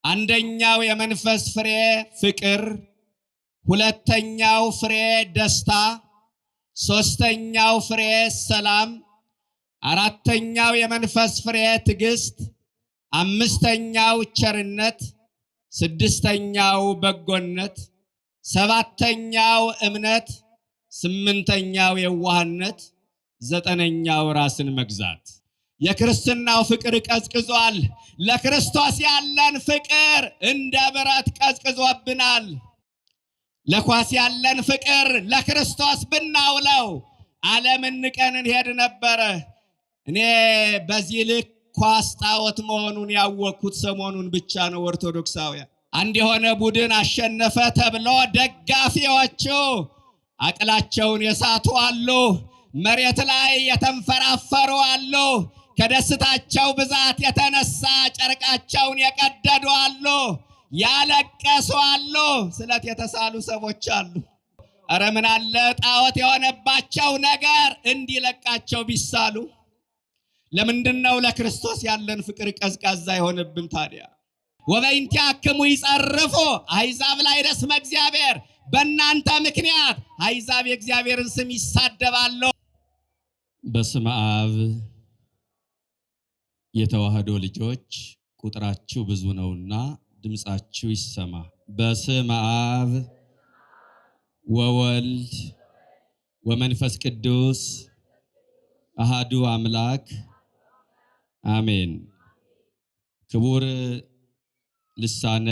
አንደኛው የመንፈስ ፍሬ ፍቅር፣ ሁለተኛው ፍሬ ደስታ፣ ሶስተኛው ፍሬ ሰላም፣ አራተኛው የመንፈስ ፍሬ ትዕግስት፣ አምስተኛው ቸርነት፣ ስድስተኛው በጎነት፣ ሰባተኛው እምነት፣ ስምንተኛው የዋህነት፣ ዘጠነኛው ራስን መግዛት። የክርስትናው ፍቅር ቀዝቅዟል። ለክርስቶስ ያለን ፍቅር እንደ ብረት ቀዝቅዞብናል። ለኳስ ያለን ፍቅር ለክርስቶስ ብናውለው ዓለምን ንቀን እንሄድ ነበረ። እኔ በዚህ ልክ ኳስ ጣዖት መሆኑን ያወቅኩት ሰሞኑን ብቻ ነው። ኦርቶዶክሳውያን አንድ የሆነ ቡድን አሸነፈ ተብሎ ደጋፊዎቹ አቅላቸውን የሳቱ አሉ። መሬት ላይ የተንፈራፈሩ አሉ። ከደስታቸው ብዛት የተነሳ ጨርቃቸውን የቀደዱ አሉ። ያለቀሱ አሉ። ስለት የተሳሉ ሰዎች አሉ። አረ ምን አለ ጣዖት የሆነባቸው ነገር እንዲለቃቸው ቢሳሉ። ለምንድነው ለክርስቶስ ያለን ፍቅር ቀዝቃዛ የሆነብን ታዲያ? ወበእንቲአክሙ ይጸርፉ አሕዛብ ላይ ረስመ እግዚአብሔር፣ በእናንተ ምክንያት አሕዛብ የእግዚአብሔርን ስም ይሳደባሉ። በስመ አብ የተዋህዶ ልጆች ቁጥራችሁ ብዙ ነውና ድምጻችሁ ይሰማ። በስመ አብ ወወልድ ወመንፈስ ቅዱስ አሃዱ አምላክ አሜን። ክቡር ልሳነ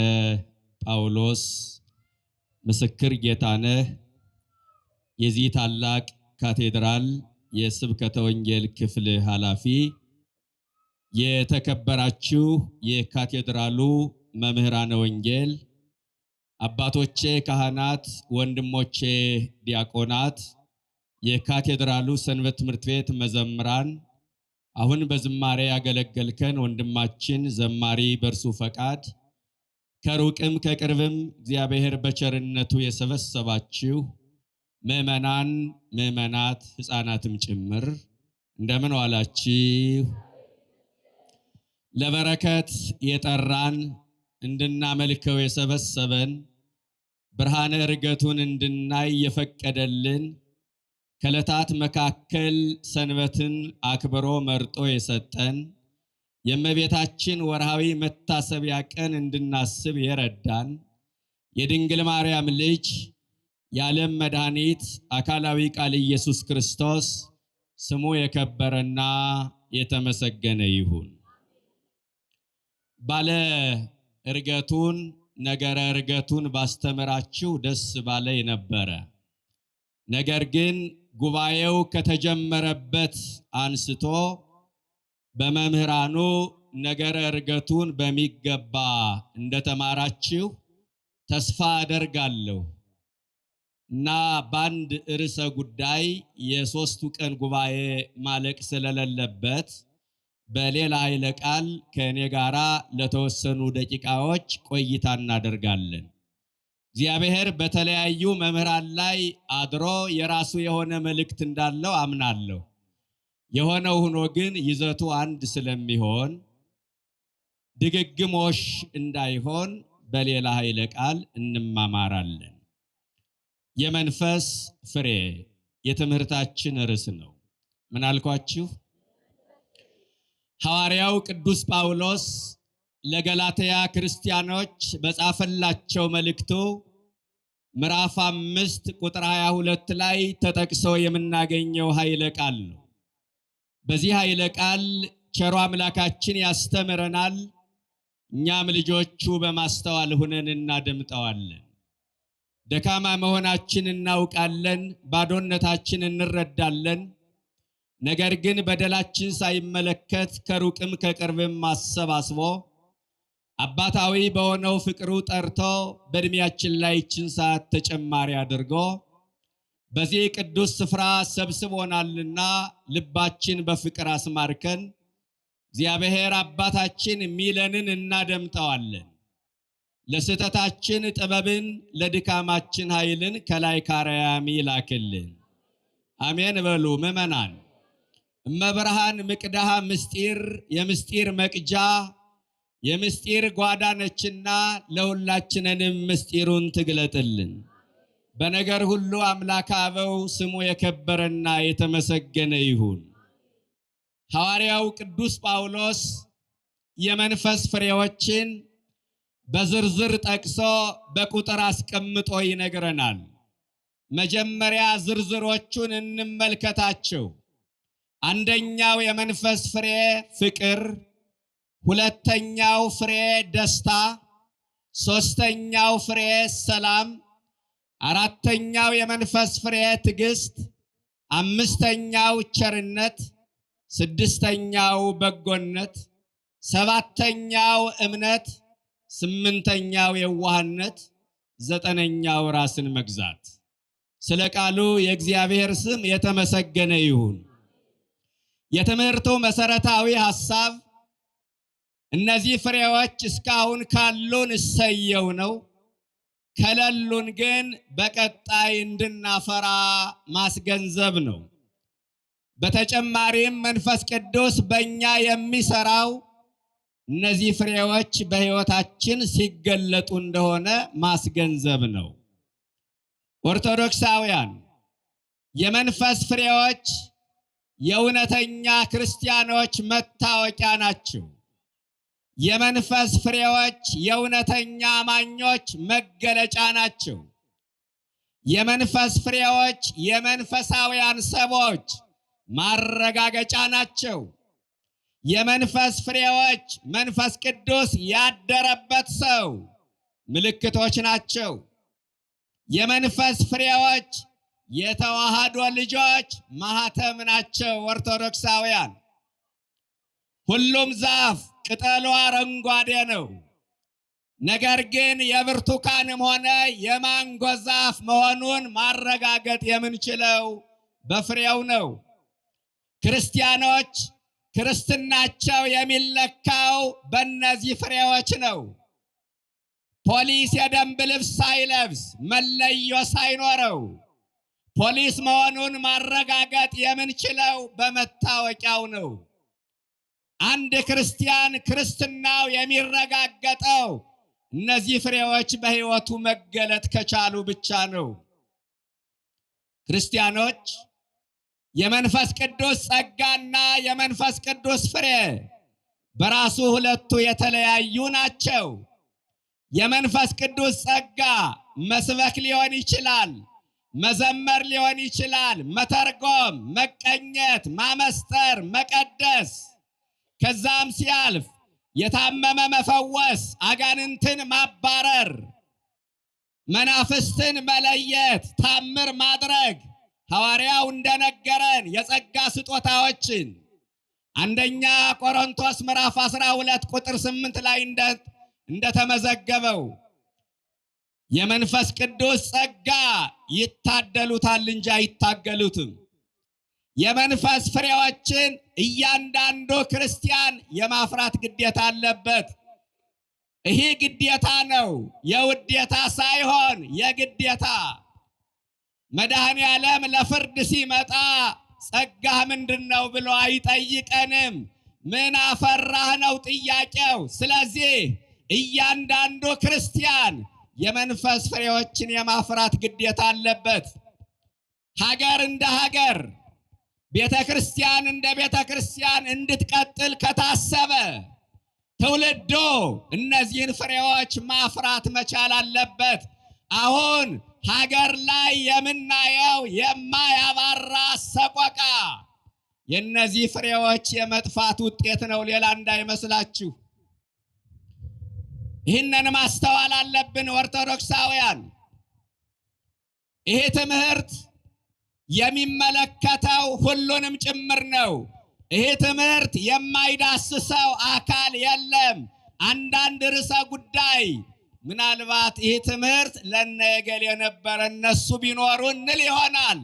ጳውሎስ ምስክር ጌታነህ የዚህ ታላቅ ካቴድራል የስብከተ ወንጌል ክፍል ኃላፊ፣ የተከበራችሁ የካቴድራሉ መምህራነ ወንጌል አባቶቼ ካህናት፣ ወንድሞቼ ዲያቆናት፣ የካቴድራሉ ሰንበት ትምህርት ቤት መዘምራን፣ አሁን በዝማሬ ያገለገልከን ወንድማችን ዘማሪ በርሱ ፈቃድ፣ ከሩቅም ከቅርብም እግዚአብሔር በቸርነቱ የሰበሰባችሁ ምእመናን፣ ምእመናት፣ ሕፃናትም ጭምር እንደምን ዋላችሁ? ለበረከት የጠራን እንድናመልከው የሰበሰበን ብርሃነ ዕርገቱን እንድናይ የፈቀደልን ከዕለታት መካከል ሰንበትን አክብሮ መርጦ የሰጠን የእመቤታችን ወርሃዊ መታሰቢያ ቀን እንድናስብ የረዳን የድንግል ማርያም ልጅ የዓለም መድኃኒት አካላዊ ቃል ኢየሱስ ክርስቶስ ስሙ የከበረና የተመሰገነ ይሁን። ባለ ዕርገቱን ነገረ ዕርገቱን ባስተምራችሁ ደስ ባለኝ ነበረ። ነገር ግን ጉባኤው ከተጀመረበት አንስቶ በመምህራኑ ነገረ ዕርገቱን በሚገባ እንደተማራችሁ ተስፋ አደርጋለሁ እና በአንድ ርዕሰ ጉዳይ የሶስቱ ቀን ጉባኤ ማለቅ ስለሌለበት በሌላ ኃይለ ቃል ከእኔ ጋራ ለተወሰኑ ደቂቃዎች ቆይታ እናደርጋለን። እግዚአብሔር በተለያዩ መምህራን ላይ አድሮ የራሱ የሆነ መልእክት እንዳለው አምናለሁ። የሆነው ሆኖ ግን ይዘቱ አንድ ስለሚሆን ድግግሞሽ እንዳይሆን በሌላ ኃይለ ቃል እንማማራለን። የመንፈስ ፍሬ የትምህርታችን ርዕስ ነው። ምን አልኳችሁ? ሐዋርያው ቅዱስ ጳውሎስ ለገላትያ ክርስቲያኖች በጻፈላቸው መልእክቱ ምዕራፍ 5 ቁጥር 22 ላይ ተጠቅሶ የምናገኘው ኃይለ ቃል ነው። በዚህ ኃይለ ቃል ቸሩ አምላካችን ያስተምረናል። እኛም ልጆቹ በማስተዋል ሆነን እናደምጠዋለን። ደካማ መሆናችን እናውቃለን፣ ባዶነታችን እንረዳለን። ነገር ግን በደላችን ሳይመለከት ከሩቅም ከቅርብም አሰባስቦ አባታዊ በሆነው ፍቅሩ ጠርቶ በእድሜያችን ላይ ይችን ሰዓት ተጨማሪ አድርጎ በዚህ ቅዱስ ስፍራ ሰብስቦናልና ልባችን በፍቅር አስማርከን እግዚአብሔር አባታችን ሚለንን እናደምጠዋለን። ለስተታችን ጥበብን፣ ለድካማችን ኃይልን ከላይ ካርያም ይላክልን። አሜን በሉ ምእመናን። እመብርሃን ምቅዳሃ ምስጢር የምስጢር መቅጃ የምስጢር ጓዳ ነችና ለሁላችንንም ምስጢሩን ትግለጥልን። በነገር ሁሉ አምላከ አበው ስሙ የከበረና የተመሰገነ ይሁን። ሐዋርያው ቅዱስ ጳውሎስ የመንፈስ ፍሬዎችን በዝርዝር ጠቅሶ በቁጥር አስቀምጦ ይነግረናል። መጀመሪያ ዝርዝሮቹን እንመልከታቸው። አንደኛው የመንፈስ ፍሬ ፍቅር፣ ሁለተኛው ፍሬ ደስታ፣ ሶስተኛው ፍሬ ሰላም፣ አራተኛው የመንፈስ ፍሬ ትዕግስት፣ አምስተኛው ቸርነት፣ ስድስተኛው በጎነት፣ ሰባተኛው እምነት፣ ስምንተኛው የዋህነት፣ ዘጠነኛው ራስን መግዛት። ስለ ቃሉ የእግዚአብሔር ስም የተመሰገነ ይሁን። የትምህርቱ መሰረታዊ ሐሳብ እነዚህ ፍሬዎች እስካሁን ካሉን እሰየው ነው፣ ከሌሉን ግን በቀጣይ እንድናፈራ ማስገንዘብ ነው። በተጨማሪም መንፈስ ቅዱስ በእኛ የሚሰራው እነዚህ ፍሬዎች በሕይወታችን ሲገለጡ እንደሆነ ማስገንዘብ ነው። ኦርቶዶክሳውያን የመንፈስ ፍሬዎች የእውነተኛ ክርስቲያኖች መታወቂያ ናቸው። የመንፈስ ፍሬዎች የእውነተኛ አማኞች መገለጫ ናቸው። የመንፈስ ፍሬዎች የመንፈሳውያን ሰዎች ማረጋገጫ ናቸው። የመንፈስ ፍሬዎች መንፈስ ቅዱስ ያደረበት ሰው ምልክቶች ናቸው። የመንፈስ ፍሬዎች የተዋህዶ ልጆች ማህተም ናቸው። ኦርቶዶክሳውያን ሁሉም ዛፍ ቅጠሉ አረንጓዴ ነው። ነገር ግን የብርቱካንም ሆነ የማንጎ ዛፍ መሆኑን ማረጋገጥ የምንችለው በፍሬው ነው። ክርስቲያኖች ክርስትናቸው የሚለካው በእነዚህ ፍሬዎች ነው። ፖሊስ የደንብ ልብስ ሳይለብስ መለዮ ሳይኖረው ፖሊስ መሆኑን ማረጋገጥ የምንችለው በመታወቂያው ነው። አንድ ክርስቲያን ክርስትናው የሚረጋገጠው እነዚህ ፍሬዎች በሕይወቱ መገለጥ ከቻሉ ብቻ ነው። ክርስቲያኖች የመንፈስ ቅዱስ ጸጋና የመንፈስ ቅዱስ ፍሬ በራሱ ሁለቱ የተለያዩ ናቸው። የመንፈስ ቅዱስ ጸጋ መስበክ ሊሆን ይችላል፣ መዘመር ሊሆን ይችላል፣ መተርጎም፣ መቀኘት፣ ማመስጠር፣ መቀደስ፣ ከዛም ሲያልፍ የታመመ መፈወስ፣ አጋንንትን ማባረር፣ መናፍስትን መለየት፣ ታምር ማድረግ ሐዋርያው እንደነገረን የጸጋ ስጦታዎችን አንደኛ ቆሮንቶስ ምዕራፍ 12 ቁጥር 8 ላይ እንደተመዘገበው የመንፈስ ቅዱስ ጸጋ ይታደሉታል እንጂ አይታገሉትም። የመንፈስ ፍሬዎችን እያንዳንዱ ክርስቲያን የማፍራት ግዴታ አለበት። ይህ ግዴታ ነው፣ የውዴታ ሳይሆን የግዴታ። መድኃኔ ዓለም ለፍርድ ሲመጣ ጸጋህ ምንድነው ብሎ አይጠይቀንም። ምን አፈራህ ነው ጥያቄው። ስለዚህ እያንዳንዱ ክርስቲያን የመንፈስ ፍሬዎችን የማፍራት ግዴታ አለበት። ሀገር እንደ ሀገር፣ ቤተ ክርስቲያን እንደ ቤተ ክርስቲያን እንድትቀጥል ከታሰበ ትውልዱ እነዚህን ፍሬዎች ማፍራት መቻል አለበት። አሁን ሀገር ላይ የምናየው የማያባራ ሰቆቃ የእነዚህ ፍሬዎች የመጥፋት ውጤት ነው፣ ሌላ እንዳይመስላችሁ። ይህንን ማስተዋል አለብን ኦርቶዶክሳውያን። ይሄ ትምህርት የሚመለከተው ሁሉንም ጭምር ነው። ይሄ ትምህርት የማይዳስሰው አካል የለም። አንዳንድ ርዕሰ ጉዳይ ምናልባት ይሄ ትምህርት ለነገሌ የነበረ እነሱ ቢኖሩ እንል ይሆናል።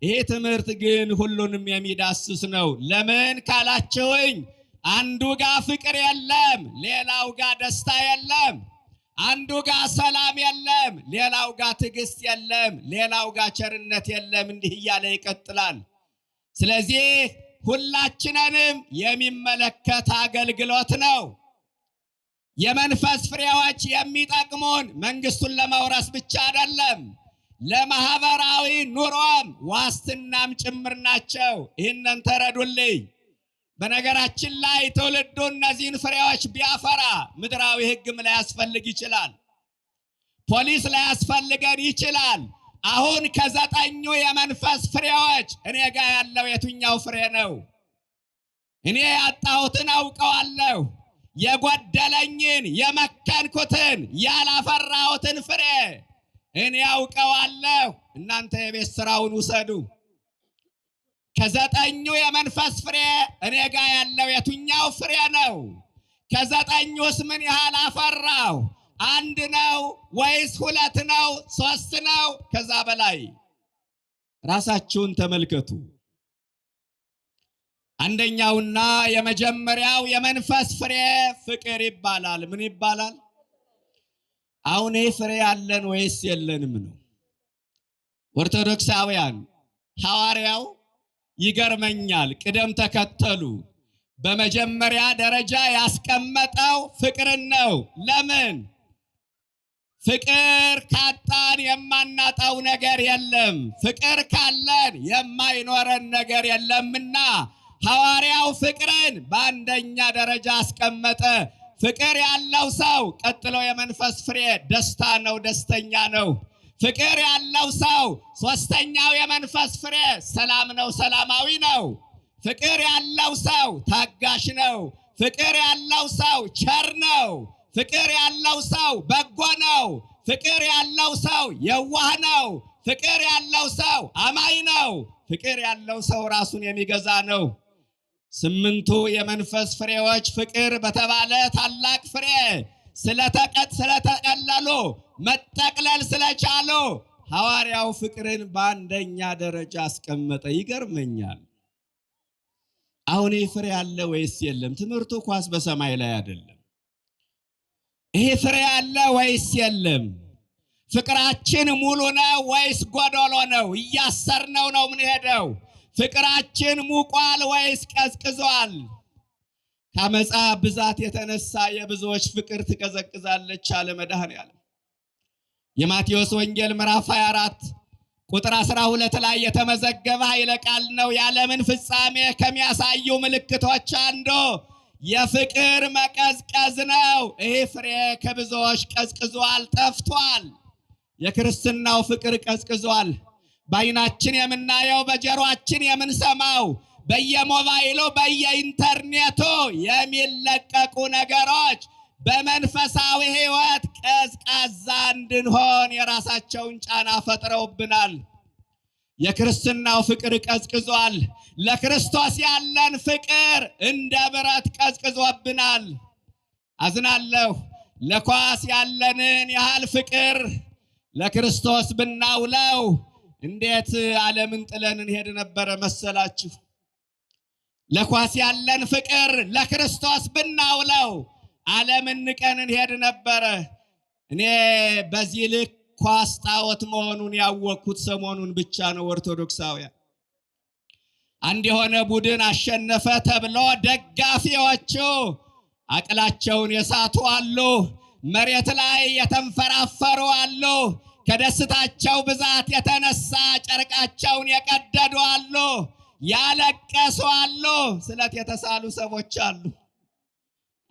ይሄ ትምህርት ግን ሁሉንም የሚዳስስ ነው። ለምን ካላችሁኝ አንዱ ጋር ፍቅር የለም፣ ሌላው ጋር ደስታ የለም። አንዱ ጋር ሰላም የለም፣ ሌላው ጋር ትዕግስት የለም፣ ሌላው ጋር ቸርነት የለም። እንዲህ እያለ ይቀጥላል። ስለዚህ ሁላችንንም የሚመለከት አገልግሎት ነው። የመንፈስ ፍሬዎች የሚጠቅሙን መንግስቱን ለመውረስ ብቻ አይደለም፣ ለማህበራዊ ኑሮም ዋስትናም ጭምር ናቸው። ይህንን ተረዱልኝ። በነገራችን ላይ ትውልዱ እነዚህን ፍሬዎች ቢያፈራ ምድራዊ ሕግም ላያስፈልግ ይችላል፣ ፖሊስ ላያስፈልገን ይችላል። አሁን ከ9 የመንፈስ ፍሬዎች እኔ ጋር ያለው የትኛው ፍሬ ነው? እኔ ያጣሁትን አውቀዋለሁ። የጎደለኝን የመከንኩትን ያላፈራሁትን ፍሬ እኔ አውቀዋለሁ። እናንተ የቤት ስራውን ውሰዱ። ከ9 የመንፈስ ፍሬ እኔ ጋር ያለው የትኛው ፍሬ ነው? ከ9ስ ምን ያህል አፈራሁ? 1 ነው ወይስ 2 ነው? 3 ነው? ከዛ በላይ? ራሳችሁን ተመልከቱ። አንደኛውና የመጀመሪያው የመንፈስ ፍሬ ፍቅር ይባላል። ምን ይባላል? አሁን ይህ ፍሬ ያለን ወይስ የለንም ነው። ኦርቶዶክሳውያን ሐዋርያው ይገርመኛል፣ ቅደም ተከተሉ በመጀመሪያ ደረጃ ያስቀመጠው ፍቅርን ነው። ለምን? ፍቅር ካጣን የማናጣው ነገር የለም፣ ፍቅር ካለን የማይኖረን ነገር የለምና ሐዋርያው ፍቅርን በአንደኛ ደረጃ አስቀመጠ። ፍቅር ያለው ሰው ቀጥሎ የመንፈስ ፍሬ ደስታ ነው፣ ደስተኛ ነው። ፍቅር ያለው ሰው ሶስተኛው የመንፈስ ፍሬ ሰላም ነው፣ ሰላማዊ ነው። ፍቅር ያለው ሰው ታጋሽ ነው። ፍቅር ያለው ሰው ቸር ነው። ፍቅር ያለው ሰው በጎ ነው። ፍቅር ያለው ሰው የዋህ ነው። ፍቅር ያለው ሰው አማኝ ነው። ፍቅር ያለው ሰው ራሱን የሚገዛ ነው። 8ቱ የመንፈስ ፍሬዎች ፍቅር በተባለ ታላቅ ፍሬ ስለተቀለሉ መጠቅለል ስለቻሉ ሐዋርያው ፍቅርን በአንደኛ ደረጃ አስቀመጠ። ይገርመኛል። አሁን ይህ ፍሬ አለ ወይስ የለም? ትምህርቱ ኳስ በሰማይ ላይ አይደለም። ይሄ ፍሬ አለ ወይስ የለም? ፍቅራችን ሙሉ ነው ወይስ ጎዶሎ ነው? እያሰርነው ነው ምን ሄደው? ፍቅራችን ሙቋል ወይስ ቀዝቅዟል? ከአመፃ ብዛት የተነሳ የብዙዎች ፍቅር ትቀዘቅዛለች አለ መድኃኔዓለም። የማቴዎስ ወንጌል ምዕራፍ 24 ቁጥር 12 ላይ የተመዘገበ ኃይለ ቃል ነው። የዓለምን ፍጻሜ ከሚያሳዩ ምልክቶች አንዱ የፍቅር መቀዝቀዝ ነው። ይሄ ፍሬ ከብዙዎች ቀዝቅዟል፣ ጠፍቷል። የክርስትናው ፍቅር ቀዝቅዟል። በዓይናችን የምናየው፣ በጆሮአችን የምንሰማው፣ በየሞባይሉ በየኢንተርኔቱ የሚለቀቁ ነገሮች በመንፈሳዊ ሕይወት ቀዝቃዛ እንድንሆን የራሳቸውን ጫና ፈጥረውብናል። የክርስትናው ፍቅር ቀዝቅዟል። ለክርስቶስ ያለን ፍቅር እንደ ብረት ቀዝቅዞብናል። አዝናለሁ። ለኳስ ያለንን ያህል ፍቅር ለክርስቶስ ብናውለው እንዴት ዓለምን ጥለን እንሄድ ነበረ መሰላችሁ? ለኳስ ያለን ፍቅር ለክርስቶስ ብናውለው ዓለምን ንቀን እንሄድ ነበረ። እኔ በዚህ ልክ ኳስ ጣዖት መሆኑን ያወቅኩት ሰሞኑን ብቻ ነው። ኦርቶዶክሳውያን አንድ የሆነ ቡድን አሸነፈ ተብሎ ደጋፊዎቹ አቅላቸውን የሳቱ አሉ፣ መሬት ላይ የተንፈራፈሩ አሉ፣ ከደስታቸው ብዛት የተነሳ ጨርቃቸውን የቀደዱ አሉ፣ ያለቀሱ አሉ፣ ስለት የተሳሉ ሰዎች አሉ።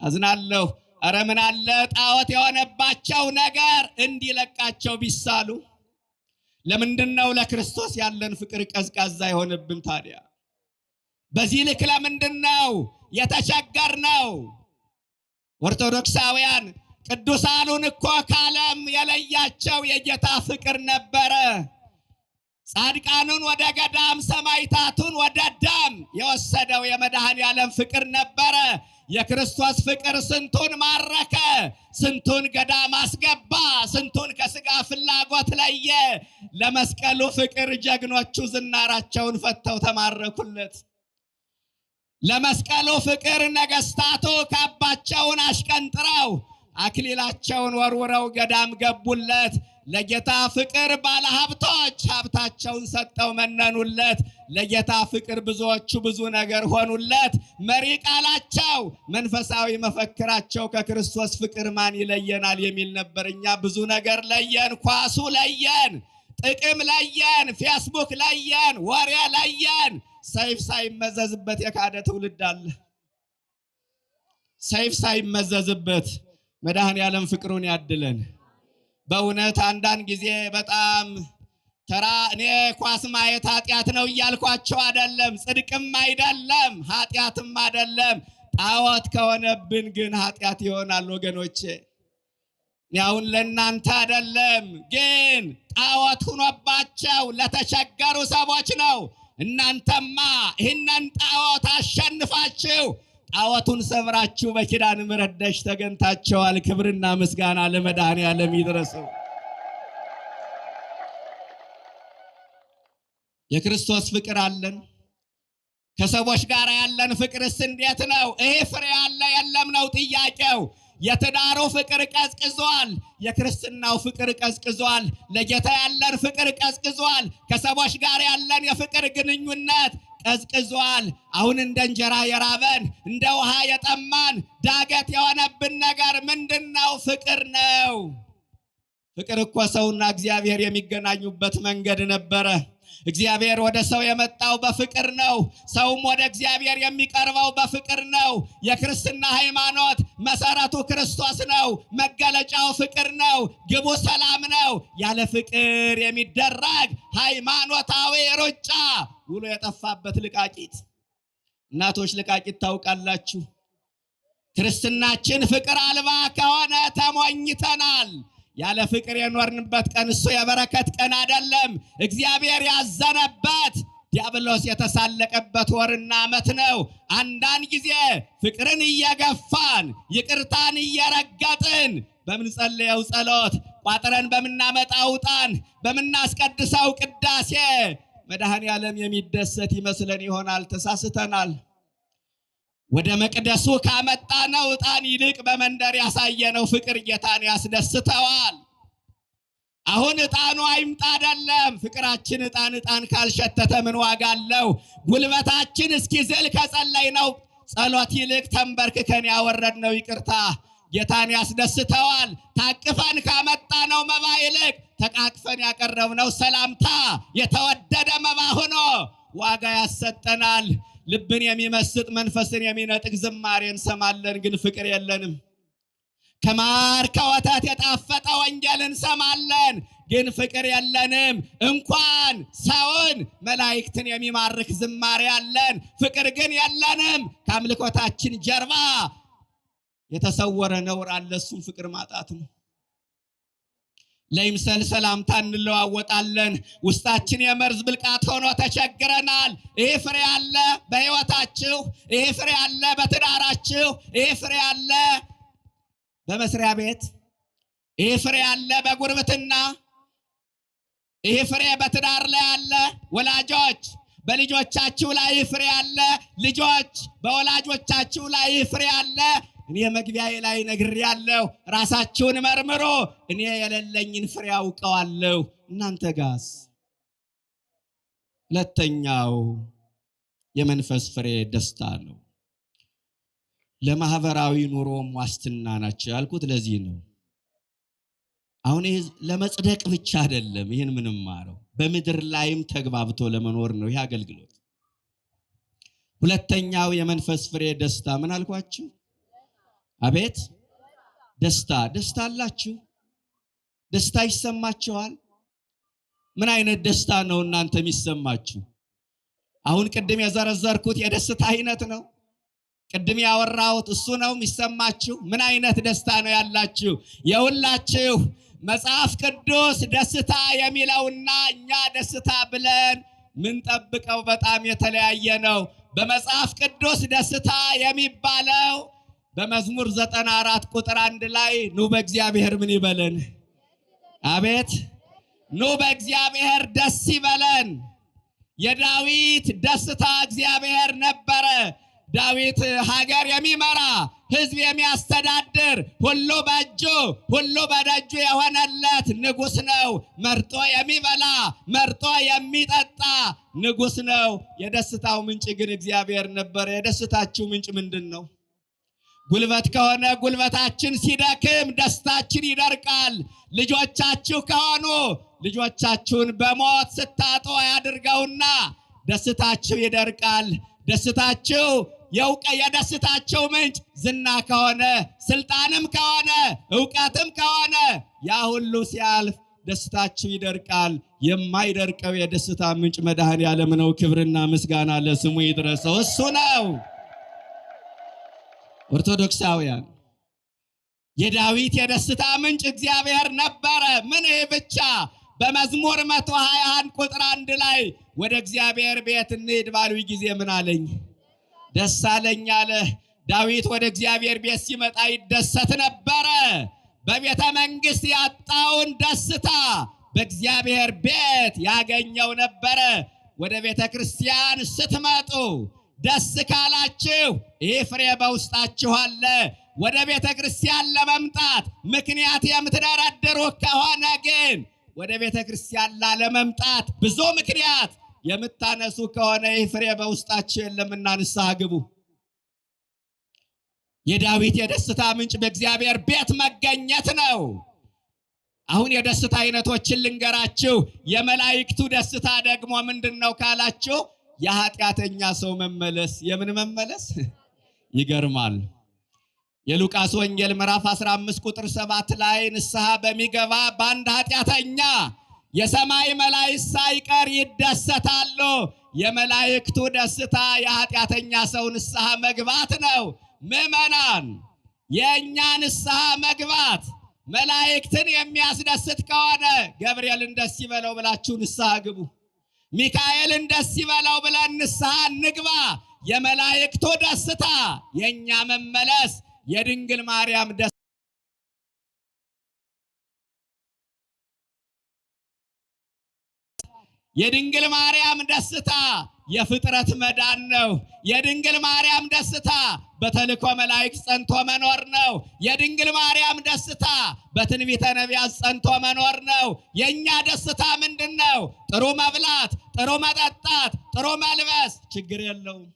አዝናለሁ። ኧረ ምን አለ ጣዖት የሆነባቸው ነገር እንዲለቃቸው ቢሳሉ። ለምንድነው ለክርስቶስ ያለን ፍቅር ቀዝቃዛ የሆነብን ታዲያ? በዚህ ልክ ለምንድነው የተቸገርነው? ኦርቶዶክሳውያን ቅዱሳኑን እኮ ከዓለም የለያቸው የጌታ ፍቅር ነበረ። ጻድቃኑን ወደ ገዳም፣ ሰማዕታቱን ወደ ደም የወሰደው የመድኃኔዓለም ፍቅር ነበረ። የክርስቶስ ፍቅር ስንቱን ማረከ፣ ስንቱን ገዳም አስገባ፣ ስንቱን ከስጋ ፍላጎት ለየ። ለመስቀሉ ፍቅር ጀግኖቹ ዝናራቸውን ፈተው ተማረኩለት። ለመስቀሉ ፍቅር ነገስታቱ ካባቸውን አሽቀንጥረው አክሊላቸውን ወርውረው ገዳም ገቡለት። ለጌታ ፍቅር ባለሀብቶች ሀብታቸውን ሰጠው መነኑለት። ለጌታ ፍቅር ብዙዎቹ ብዙ ነገር ሆኑለት። መሪ ቃላቸው መንፈሳዊ መፈክራቸው ከክርስቶስ ፍቅር ማን ይለየናል የሚል ነበር። እኛ ብዙ ነገር ለየን፣ ኳሱ ለየን፣ ጥቅም ለየን፣ ፌስቡክ ለየን፣ ወሬ ለየን። ሰይፍ ሳይመዘዝበት የካደ ትውልድ አለ። ሰይፍ ሳይመዘዝበት መድኃኔዓለም ፍቅሩን ያድለን። በእውነት አንዳንድ ጊዜ በጣም ተራ እኔ ኳስ ማየት ኃጢአት ነው እያልኳቸው አይደለም፣ ጽድቅም አይደለም፣ ኃጢአትም አይደለም። ጣዖት ከሆነብን ግን ኃጢአት ይሆናል ወገኖቼ። ያውን ለእናንተ አይደለም፣ ግን ጣዖት ሆኖባቸው ለተቸገሩ ሰዎች ነው። እናንተማ ይህንን ጣዖት አሸንፋችሁ ጣዖቱን ሰብራችሁ በኪዳነ ምሕረት ደጅ ተገኝታችኋል። ክብርና ምስጋና ለመድኃኔዓለም ይድረሰው። የክርስቶስ ፍቅር አለን። ከሰዎች ጋር ያለን ፍቅርስ እንዴት ነው? ይሄ ፍሬ አለ የለም ነው ጥያቄው። የትዳሩ ፍቅር ቀዝቅዟል። የክርስትናው ፍቅር ቀዝቅዟል። ለጌታ ያለን ፍቅር ቀዝቅዟል። ከሰዎች ጋር ያለን የፍቅር ግንኙነት ቀዝቅዟል። አሁን እንደ እንጀራ የራበን እንደ ውሃ የጠማን ዳገት የሆነብን ነገር ምንድነው? ፍቅር ነው። ፍቅር እኮ ሰውና እግዚአብሔር የሚገናኙበት መንገድ ነበረ። እግዚአብሔር ወደ ሰው የመጣው በፍቅር ነው። ሰውም ወደ እግዚአብሔር የሚቀርበው በፍቅር ነው። የክርስትና ሃይማኖት መሰረቱ ክርስቶስ ነው። መገለጫው ፍቅር ነው። ግቡ ሰላም ነው። ያለ ፍቅር የሚደረግ ሃይማኖታዊ ሩጫ ውሎ የጠፋበት ልቃቂት። እናቶች ልቃቂት ታውቃላችሁ። ክርስትናችን ፍቅር አልባ ከሆነ ተሞኝተናል። ያለ ፍቅር የኖርንበት ቀን እሱ የበረከት ቀን አይደለም። እግዚአብሔር ያዘነበት ዲያብሎስ የተሳለቀበት ወርና ዓመት ነው። አንዳንድ ጊዜ ፍቅርን እየገፋን ይቅርታን እየረገጥን በምንጸልየው ጸሎት ቋጥረን በምናመጣው ዕጣን በምናስቀድሰው ቅዳሴ መድኃኔዓለም የሚደሰት ይመስለን ይሆናል። ተሳስተናል። ወደ መቅደሱ ካመጣነው ዕጣን ይልቅ በመንደር ያሳየነው ፍቅር ጌታን ያስደስተዋል። አሁን ዕጣኑ አይምጣ አይደለም፣ ፍቅራችን ዕጣን ካልሸተተ ምን ዋጋ አለው? ጉልበታችን እስኪዝል ከጸለይነው ጸሎት ይልቅ ተንበርክከን ያወረድነው ይቅርታ ጌታን ያስደስተዋል። ታቅፈን ካመጣነው መባ ይልቅ ተቃቅፈን ያቀረብነው ሰላምታ የተወደደ መባ ሆኖ ዋጋ ያሰጠናል። ልብን የሚመስጥ መንፈስን የሚነጥቅ ዝማሬ እንሰማለን፣ ግን ፍቅር የለንም። ከማር ከወተት የጣፈጠ ወንጌል እንሰማለን፣ ግን ፍቅር የለንም። እንኳን ሰውን መላእክትን የሚማርክ ዝማሬ አለን፣ ፍቅር ግን የለንም። ከአምልኮታችን ጀርባ የተሰወረ ነውር አለ፣ እሱም ፍቅር ማጣት ነው። ለይምሰል ሰላምታ እንለዋወጣለን፣ ውስጣችን የመርዝ ብልቃት ሆኖ ተቸግረናል። ይሄ ፍሬ አለ በሕይወታችሁ፣ ይሄ ፍሬ አለ በትዳራችሁ፣ ይሄ ፍሬ አለ በመስሪያ ቤት፣ ይሄ ፍሬ አለ በጉርብትና፣ ይሄ ፍሬ በትዳር ላይ አለ። ወላጆች በልጆቻችሁ ላይ ፍሬ አለ፣ ልጆች በወላጆቻችሁ ላይ ፍሬ አለ። እኔ መግቢያዬ ላይ ነግሬያለሁ፣ ራሳችሁን መርምሩ። እኔ የሌለኝን ፍሬ አውቀዋለሁ፣ እናንተ ጋስ? ሁለተኛው የመንፈስ ፍሬ ደስታ ነው። ለማህበራዊ ኑሮም ዋስትና ናቸው ያልኩት ለዚህ ነው። አሁን ይሄ ለመጽደቅ ብቻ አይደለም። ይሄን ምንም ማረው በምድር ላይም ተግባብቶ ለመኖር ነው ይሄ አገልግሎት። ሁለተኛው የመንፈስ ፍሬ ደስታ ምን አልኳችሁ? አቤት ደስታ። ደስታ አላችሁ? ደስታ ይሰማችኋል? ምን አይነት ደስታ ነው እናንተ የሚሰማችሁ? አሁን ቅድም የዘረዘርኩት የደስታ አይነት ነው። ቅድም ያወራሁት እሱ ነው የሚሰማችሁ? ምን አይነት ደስታ ነው ያላችሁ? የሁላችሁ መጽሐፍ ቅዱስ ደስታ የሚለውና እኛ ደስታ ብለን ምን ጠብቀው በጣም የተለያየ ነው። በመጽሐፍ ቅዱስ ደስታ የሚባለው በመዝሙር 94 ቁጥር 1 ላይ ኑ በእግዚአብሔር ምን ይበለን? አቤት ኑ በእግዚአብሔር ደስ ይበለን። የዳዊት ደስታ እግዚአብሔር ነበረ። ዳዊት ሀገር የሚመራ ሕዝብ የሚያስተዳድር ሁሉ በእጁ ሁሉ በደጁ የሆነለት ንጉሥ ነው። መርጦ የሚበላ መርጦ የሚጠጣ ንጉሥ ነው። የደስታው ምንጭ ግን እግዚአብሔር ነበር። የደስታችሁ ምንጭ ምንድን ነው? ጉልበት ከሆነ ጉልበታችን ሲደክም ደስታችን ይደርቃል። ልጆቻችሁ ከሆኑ ልጆቻችሁን በሞት ስታጡ ያድርገውና ደስታችሁ ይደርቃል። ደስታችሁ የደስታቸው ምንጭ ዝና ከሆነ ስልጣንም ከሆነ ዕውቀትም ከሆነ ያ ሁሉ ሲያልፍ ደስታችሁ ይደርቃል። የማይደርቀው የደስታ ምንጭ መድኃኔዓለም ነው። ክብርና ምስጋና ለስሙ ይድረሰው። እሱ ነው። ኦርቶዶክሳውያን የዳዊት የደስታ ምንጭ እግዚአብሔር ነበረ። ምን ይህ ብቻ? በመዝሙር 121 ቁጥር 1 ላይ ወደ እግዚአብሔር ቤት እንሂድ ባሉኝ ጊዜ ምን አለኝ? ደስ አለኝ አለ። ዳዊት ወደ እግዚአብሔር ቤት ሲመጣ ይደሰት ነበረ። በቤተ መንግሥት ያጣውን ደስታ በእግዚአብሔር ቤት ያገኘው ነበረ። ወደ ቤተ ክርስቲያን ስትመጡ ደስ ካላችሁ ይህ ፍሬ በውስጣችሁ አለ። ወደ ቤተ ክርስቲያን ለመምጣት ምክንያት የምትደረድሩ ከሆነ ግን ወደ ቤተ ክርስቲያን ላለመምጣት ብዙ ምክንያት የምታነሱ ከሆነ ይህ ፍሬ በውስጣችሁ የለምና ንስሐ ግቡ። የዳዊት የደስታ ምንጭ በእግዚአብሔር ቤት መገኘት ነው። አሁን የደስታ አይነቶችን ልንገራችሁ። የመላእክቱ ደስታ ደግሞ ምንድነው ካላችሁ የኃጢአተኛ ሰው መመለስ። የምን መመለስ? ይገርማል። የሉቃስ ወንጌል ምዕራፍ 15 ቁጥር 7 ላይ ንስሐ በሚገባ በአንድ ኃጢአተኛ የሰማይ መላእክት ሳይቀር ይደሰታሉ። የመላእክቱ ደስታ የኃጢአተኛ ሰው ንስሐ መግባት ነው። ምዕመናን የእኛ ንስሐ መግባት መላእክትን የሚያስደስት ከሆነ ገብርኤልን ደስ ይበለው ብላችሁ ንስሐ ግቡ። ሚካኤልን ደስ ይበለው ብለን ንስሐ እንግባ። የመላእክቱ ደስታ የእኛ መመለስ፣ የድንግል ማርያም ደስታ የድንግል ማርያም ደስታ የፍጥረት መዳን ነው። የድንግል ማርያም ደስታ በተልእኮ መላእክት ጸንቶ መኖር ነው። የድንግል ማርያም ደስታ በትንቢተ ነቢያት ጸንቶ መኖር ነው። የኛ ደስታ ምንድነው? ጥሩ መብላት፣ ጥሩ መጠጣት፣ ጥሩ መልበስ ችግር የለውም።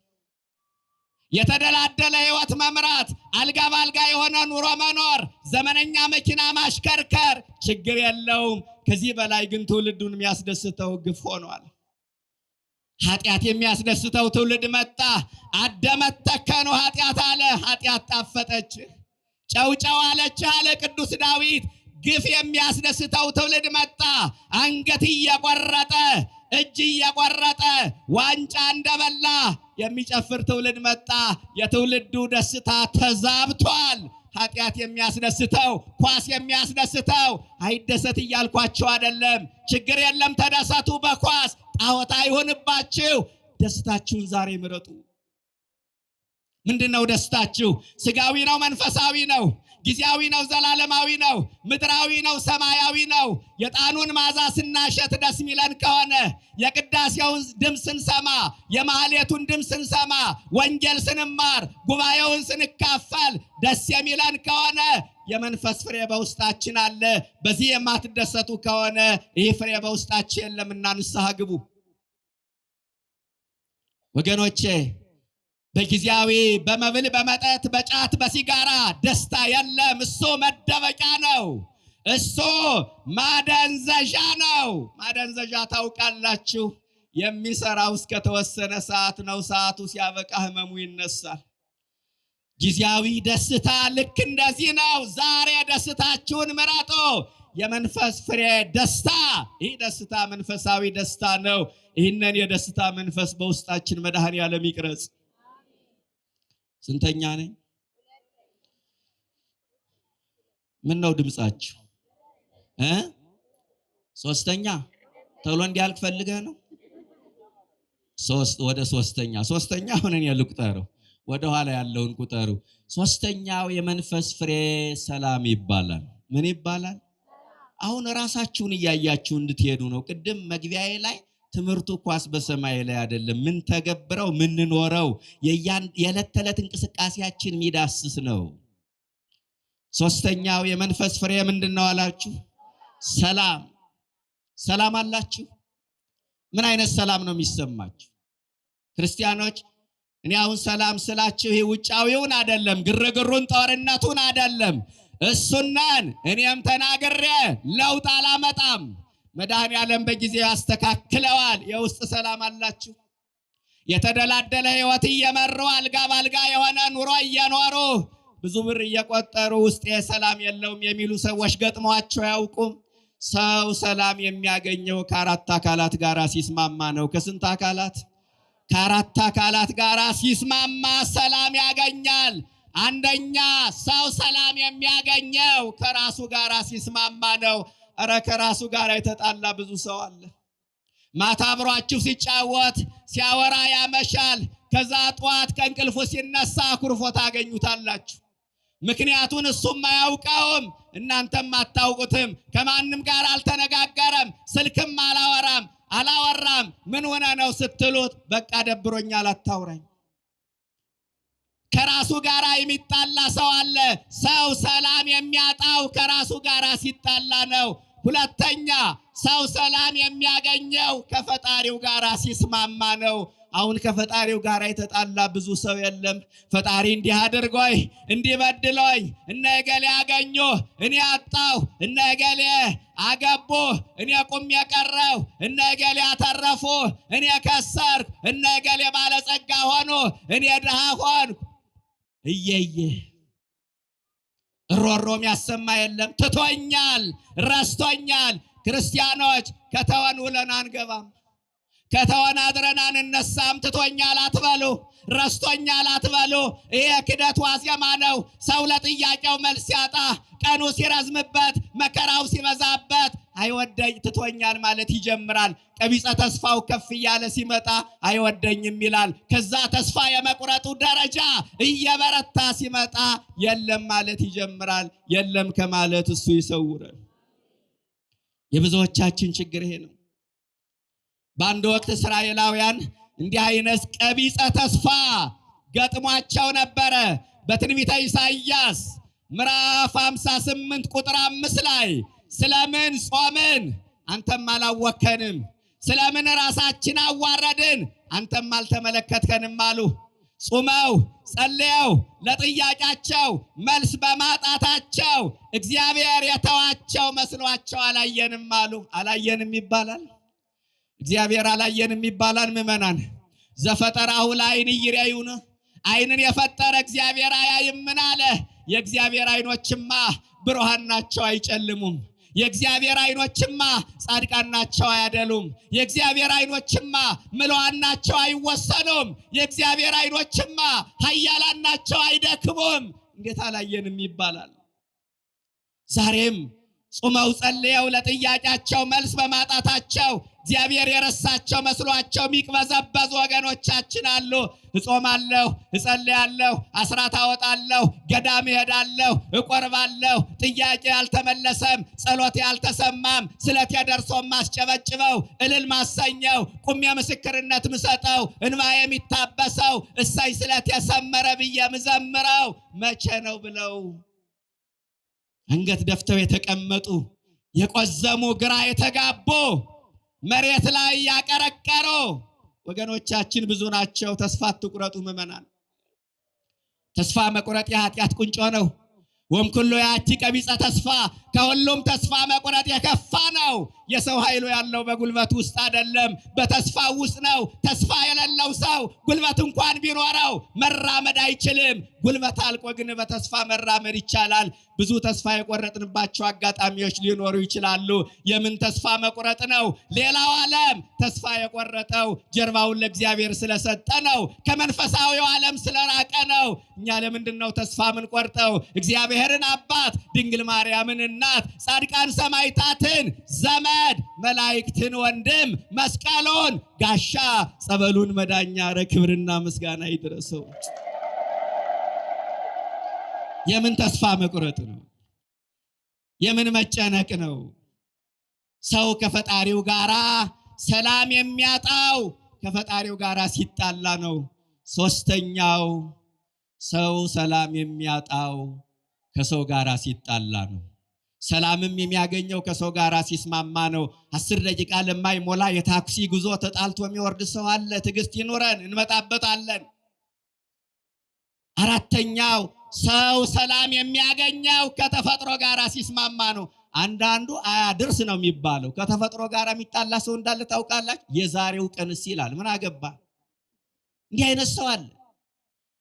የተደላደለ ሕይወት መምራት፣ አልጋ ባልጋ የሆነ ኑሮ መኖር፣ ዘመነኛ መኪና ማሽከርከር ችግር የለውም። ከዚህ በላይ ግን ትውልዱን የሚያስደስተው ግፍ ሆኗል። ኃጢአት የሚያስደስተው ትውልድ መጣ። አደመት ተከኑ ኃጢአት አለ። ኃጢአት ጣፈጠች፣ ጨውጨው አለች አለ ቅዱስ ዳዊት። ግፍ የሚያስደስተው ትውልድ መጣ። አንገት እየቆረጠ እጅ እየቆረጠ ዋንጫ እንደበላ የሚጨፍር ትውልድ መጣ። የትውልዱ ደስታ ተዛብቷል። ኃጢአት የሚያስደስተው ኳስ የሚያስደስተው አይደሰት እያልኳቸው አይደለም። ችግር የለም፣ ተደሰቱ በኳስ ጣዖት አይሆንባችሁ። ደስታችሁን ዛሬ ምረጡ። ምንድነው ደስታችሁ? ስጋዊ ነው? መንፈሳዊ ነው? ጊዜያዊ ነው? ዘላለማዊ ነው? ምድራዊ ነው? ሰማያዊ ነው? የጣኑን ማዛ ስናሸት ደስ ሚለን ከሆነ የቅዳሴውን ድምፅ ስንሰማ፣ የማህሌቱን ድምፅ ስንሰማ፣ ወንጌል ስንማር፣ ጉባኤውን ስንካፈል ደስ የሚለን ከሆነ የመንፈስ ፍሬ በውስጣችን አለ። በዚህ የማትደሰቱ ከሆነ ይህ ፍሬ በውስጣችን የለምና ንስሐ ግቡ። ወገኖቼ በጊዜያዊ በመብል በመጠጥ በጫት በሲጋራ ደስታ የለም። እሱ መደበቂያ ነው። እሱ ማደንዘዣ ነው። ማደንዘዣ ታውቃላችሁ፣ የሚሰራው እስከ ተወሰነ ሰዓት ነው። ሰዓቱ ሲያበቃ ህመሙ ይነሳል። ጊዜያዊ ደስታ ልክ እንደዚህ ነው። ዛሬ ደስታችሁን ምረጡ። የመንፈስ ፍሬ ደስታ፣ ይህ ደስታ መንፈሳዊ ደስታ ነው። ይህንን የደስታ መንፈስ በውስጣችን መድኃኔዓለም ይቅረጽ። ስንተኛ ነኝ? ምን ነው ድምጻችሁ? ሶስተኛ ተብሎ እንዲያልቅ ፈልገህ ነው? ወደ ሶስተኛ ሆነን ልቁጠረው። ወደ ኋላ ያለውን ቁጠሩ። ሶስተኛው የመንፈስ ፍሬ ሰላም ይባላል። ምን ይባላል? አሁን ራሳችሁን እያያችሁ እንድትሄዱ ነው። ቅድም መግቢያዬ ላይ ትምህርቱ ኳስ በሰማይ ላይ አይደለም። ምን ተገብረው ምን ኖረው የዕለት ተዕለት እንቅስቃሴያችን የሚዳስስ ነው። ሶስተኛው የመንፈስ ፍሬ ምንድነው አላችሁ? ሰላም። ሰላም አላችሁ? ምን አይነት ሰላም ነው የሚሰማችሁ ክርስቲያኖች? እኔ አሁን ሰላም ስላችሁ ይሄ ውጫዊውን አይደለም፣ ግርግሩን ጦርነቱን አይደለም። እሱናን እኔም ተናግሬ ለውጥ አላመጣም። መድኃኔዓለም በጊዜው ያስተካክለዋል። የውስጥ ሰላም አላችሁ? የተደላደለ ሕይወት እየመሩ አልጋ ባልጋ የሆነ ኑሮ እየኖሩ ብዙ ብር እየቆጠሩ ውስጥ ሰላም የለውም የሚሉ ሰዎች ገጥሟቸው ያውቁም? ሰው ሰላም የሚያገኘው ከአራት አካላት ጋር ሲስማማ ነው። ከስንት አካላት? ከአራት አካላት ጋር ሲስማማ ሰላም ያገኛል። አንደኛ ሰው ሰላም የሚያገኘው ከራሱ ጋር ሲስማማ ነው። እረ ከራሱ ጋር የተጣላ ብዙ ሰው አለ። ማታ አብሯችሁ ሲጫወት ሲያወራ ያመሻል። ከዛ ጠዋት ከእንቅልፉ ሲነሳ ኩርፎ ታገኙታላችሁ። ምክንያቱን እሱም አያውቀውም፣ እናንተም አታውቁትም። ከማንም ጋር አልተነጋገረም፣ ስልክም አላወራም። ምን ሆነ ነው ስትሉት በቃ ደብሮኛል አታውራኝ። ከራሱ ጋር የሚጣላ ሰው አለ። ሰው ሰላም የሚያጣው ከራሱ ጋር ሲጣላ ነው። ሁለተኛ ሰው ሰላም የሚያገኘው ከፈጣሪው ጋር ሲስማማ ነው። አሁን ከፈጣሪው ጋር የተጣላ ብዙ ሰው የለም። ፈጣሪ እንዲህ አድርጎኝ እንዲህ በድሎኝ እነ እገሌ አገኙ እኔ አጣሁ፣ እነ እገሌ አገቡ እኔ ቁም የቀረው፣ እነ እገሌ አተረፉ እኔ ከሰርኩ፣ እነ እገሌ ባለጸጋ ሆኑ እኔ ድሃ ሆንኩ። እየየ ሮሮም ያሰማ የለም። ትቶኛል፣ ረስቶኛል። ክርስቲያኖች ከተወን ውለን አንገባም፣ ከተወን አድረን አንነሳም። ትቶኛል አትበሉ፣ ረስቶኛል አትበሉ። ይሄ ክደት ዋዜማ ነው። ሰው ለጥያቄው መልስ ያጣ፣ ቀኑ ሲረዝምበት፣ መከራው ሲበዛበት አይወደኝ ትቶኛል ማለት ይጀምራል። ቀቢጸ ተስፋው ከፍ እያለ ሲመጣ አይወደኝም ይላል። ከዛ ተስፋ የመቁረጡ ደረጃ እየበረታ ሲመጣ የለም ማለት ይጀምራል። የለም ከማለት እሱ ይሰውረን። የብዙዎቻችን ችግር ይሄ ነው። በአንድ ወቅት እስራኤላውያን እንዲህ አይነት ቀቢጸ ተስፋ ገጥሟቸው ነበረ። በትንቢተ ኢሳይያስ ምዕራፍ 58 ቁጥር 5 ላይ ስለምን ጾምን አንተም አላወከንም፣ ስለምን ራሳችን አዋረድን አንተም አልተመለከትከንም አሉ። ጾመው ጸልየው ለጥያቄያቸው መልስ በማጣታቸው እግዚአብሔር የተዋቸው መስሏቸው አላየንም አሉ። አላየንም ይባላል፣ እግዚአብሔር አላየንም ይባላል። ምእመናን ዘፈጠራሁ ለዓይን ይርአዩን፣ ዓይንን የፈጠረ እግዚአብሔር አያይም ምን አለ? የእግዚአብሔር ዓይኖችማ ብሩሃን ናቸው አይጨልሙም። የእግዚአብሔር ዓይኖችማ ጻድቃን ናቸው አያደሉም። የእግዚአብሔር ዓይኖችማ ምሉዓን ናቸው አይወሰኑም። የእግዚአብሔር ዓይኖችማ ኃያላን ናቸው አይደክሙም። እንዴት አላየንም ይባላል? ዛሬም ጾመው ጸልየው ለጥያቄያቸው መልስ በማጣታቸው እግዚአብሔር የረሳቸው መስሏቸው የሚቅበዘበዙ ወገኖቻችን አሉ። እጾማለሁ፣ እጸልያለሁ፣ አስራት አወጣለሁ፣ ገዳም እሄዳለሁ፣ እቆርባለሁ፣ ጥያቄ አልተመለሰም፣ ጸሎቴ አልተሰማም፣ ስለቴ ደርሶም ማስጨበጭበው፣ እልል ማሰኘው፣ ቁሜ ምስክርነት ምሰጠው፣ እንባዬ የሚታበሰው፣ እሰይ ስለቴ ሰመረ ብዬ ምዘምረው መቼ ነው ብለው አንገት ደፍተው የተቀመጡ የቆዘሙ ግራ የተጋቡ መሬት ላይ ያቀረቀሩ ወገኖቻችን ብዙ ናቸው። ተስፋ አትቁረጡ ምእመናን። ተስፋ መቁረጥ የኃጢአት ቁንጮ ነው። ወምኩሎ ያቲ ቀቢጸ ተስፋ፣ ከሁሉም ተስፋ መቁረጥ የከፋ ነው። የሰው ኃይሉ ያለው በጉልበት ውስጥ አይደለም፣ በተስፋ ውስጥ ነው። ተስፋ የሌለው ሰው ጉልበት እንኳን ቢኖረው መራመድ አይችልም። ጉልበት አልቆ ግን በተስፋ መራመድ ይቻላል። ብዙ ተስፋ የቆረጥንባቸው አጋጣሚዎች ሊኖሩ ይችላሉ። የምን ተስፋ መቁረጥ ነው? ሌላው ዓለም ተስፋ የቆረጠው ጀርባውን ለእግዚአብሔር ስለሰጠ ነው። ከመንፈሳዊው ዓለም ስለራቀ ነው። እኛ ለምንድን ነው ተስፋ ምን ቆርጠው? እግዚአብሔርን አባት፣ ድንግል ማርያምን እናት፣ ጻድቃን ሰማዕታትን ዘመድ፣ መላእክትን ወንድም፣ መስቀሉን ጋሻ፣ ጸበሉን መዳኛ ክብርና ምስጋና ይድረሰው። የምን ተስፋ መቁረጥ ነው? የምን መጨነቅ ነው? ሰው ከፈጣሪው ጋራ ሰላም የሚያጣው ከፈጣሪው ጋር ሲጣላ ነው። ሶስተኛው ሰው ሰላም የሚያጣው ከሰው ጋር ሲጣላ ነው። ሰላምም የሚያገኘው ከሰው ጋር ሲስማማ ነው። 10 ደቂቃ ለማይሞላ የታክሲ ጉዞ ተጣልቶ የሚወርድ ሰው አለ። ትዕግስት ይኑረን፣ እንመጣበታለን። አራተኛው ሰው ሰላም የሚያገኘው ከተፈጥሮ ጋር ሲስማማ ነው። አንዳንዱ አያድርስ ነው የሚባለው። ከተፈጥሮ ጋር የሚጣላ ሰው እንዳለ ታውቃላችሁ? የዛሬው ቀንስ ይላል። ምን አገባ? እንዲህ አይነት ሰው አለ።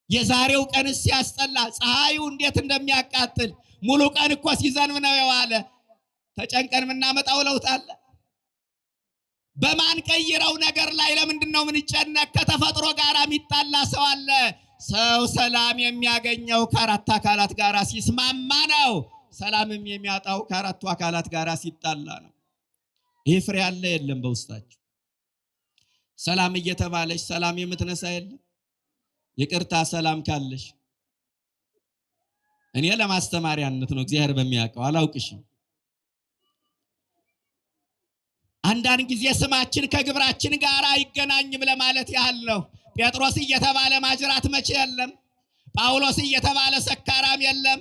የዛሬው ቀንስ ያስጠላ፣ ፀሐዩ እንዴት እንደሚያቃጥል ሙሉ ቀን እኮ ሲዘንብ ነው የዋለ። ተጨንቀን የምናመጣው ለውጥ አለ? በማን ቀይረው ነገር ላይ ለምንድነው ምን ይጨነቅ? ከተፈጥሮ ጋር የሚጣላ ሰው አለ። ሰው ሰላም የሚያገኘው ከአራት አካላት ጋር ሲስማማ ነው። ሰላምም የሚያጣው ከአራቱ አካላት ጋር ሲጣላ ነው። ይህ ፍሬ አለ የለም በውስጣችሁ? ሰላም እየተባለች ሰላም የምትነሳ የለም? ይቅርታ ሰላም ካለሽ እኔ ለማስተማሪያነት ነው፣ እግዚአብሔር በሚያውቀው አላውቅሽም። አንዳንድ ጊዜ ስማችን ከግብራችን ጋር አይገናኝም ለማለት ያህል ነው። ጴጥሮስ እየተባለ ማጅራት መቼ የለም? ጳውሎስ እየተባለ ሰካራም የለም?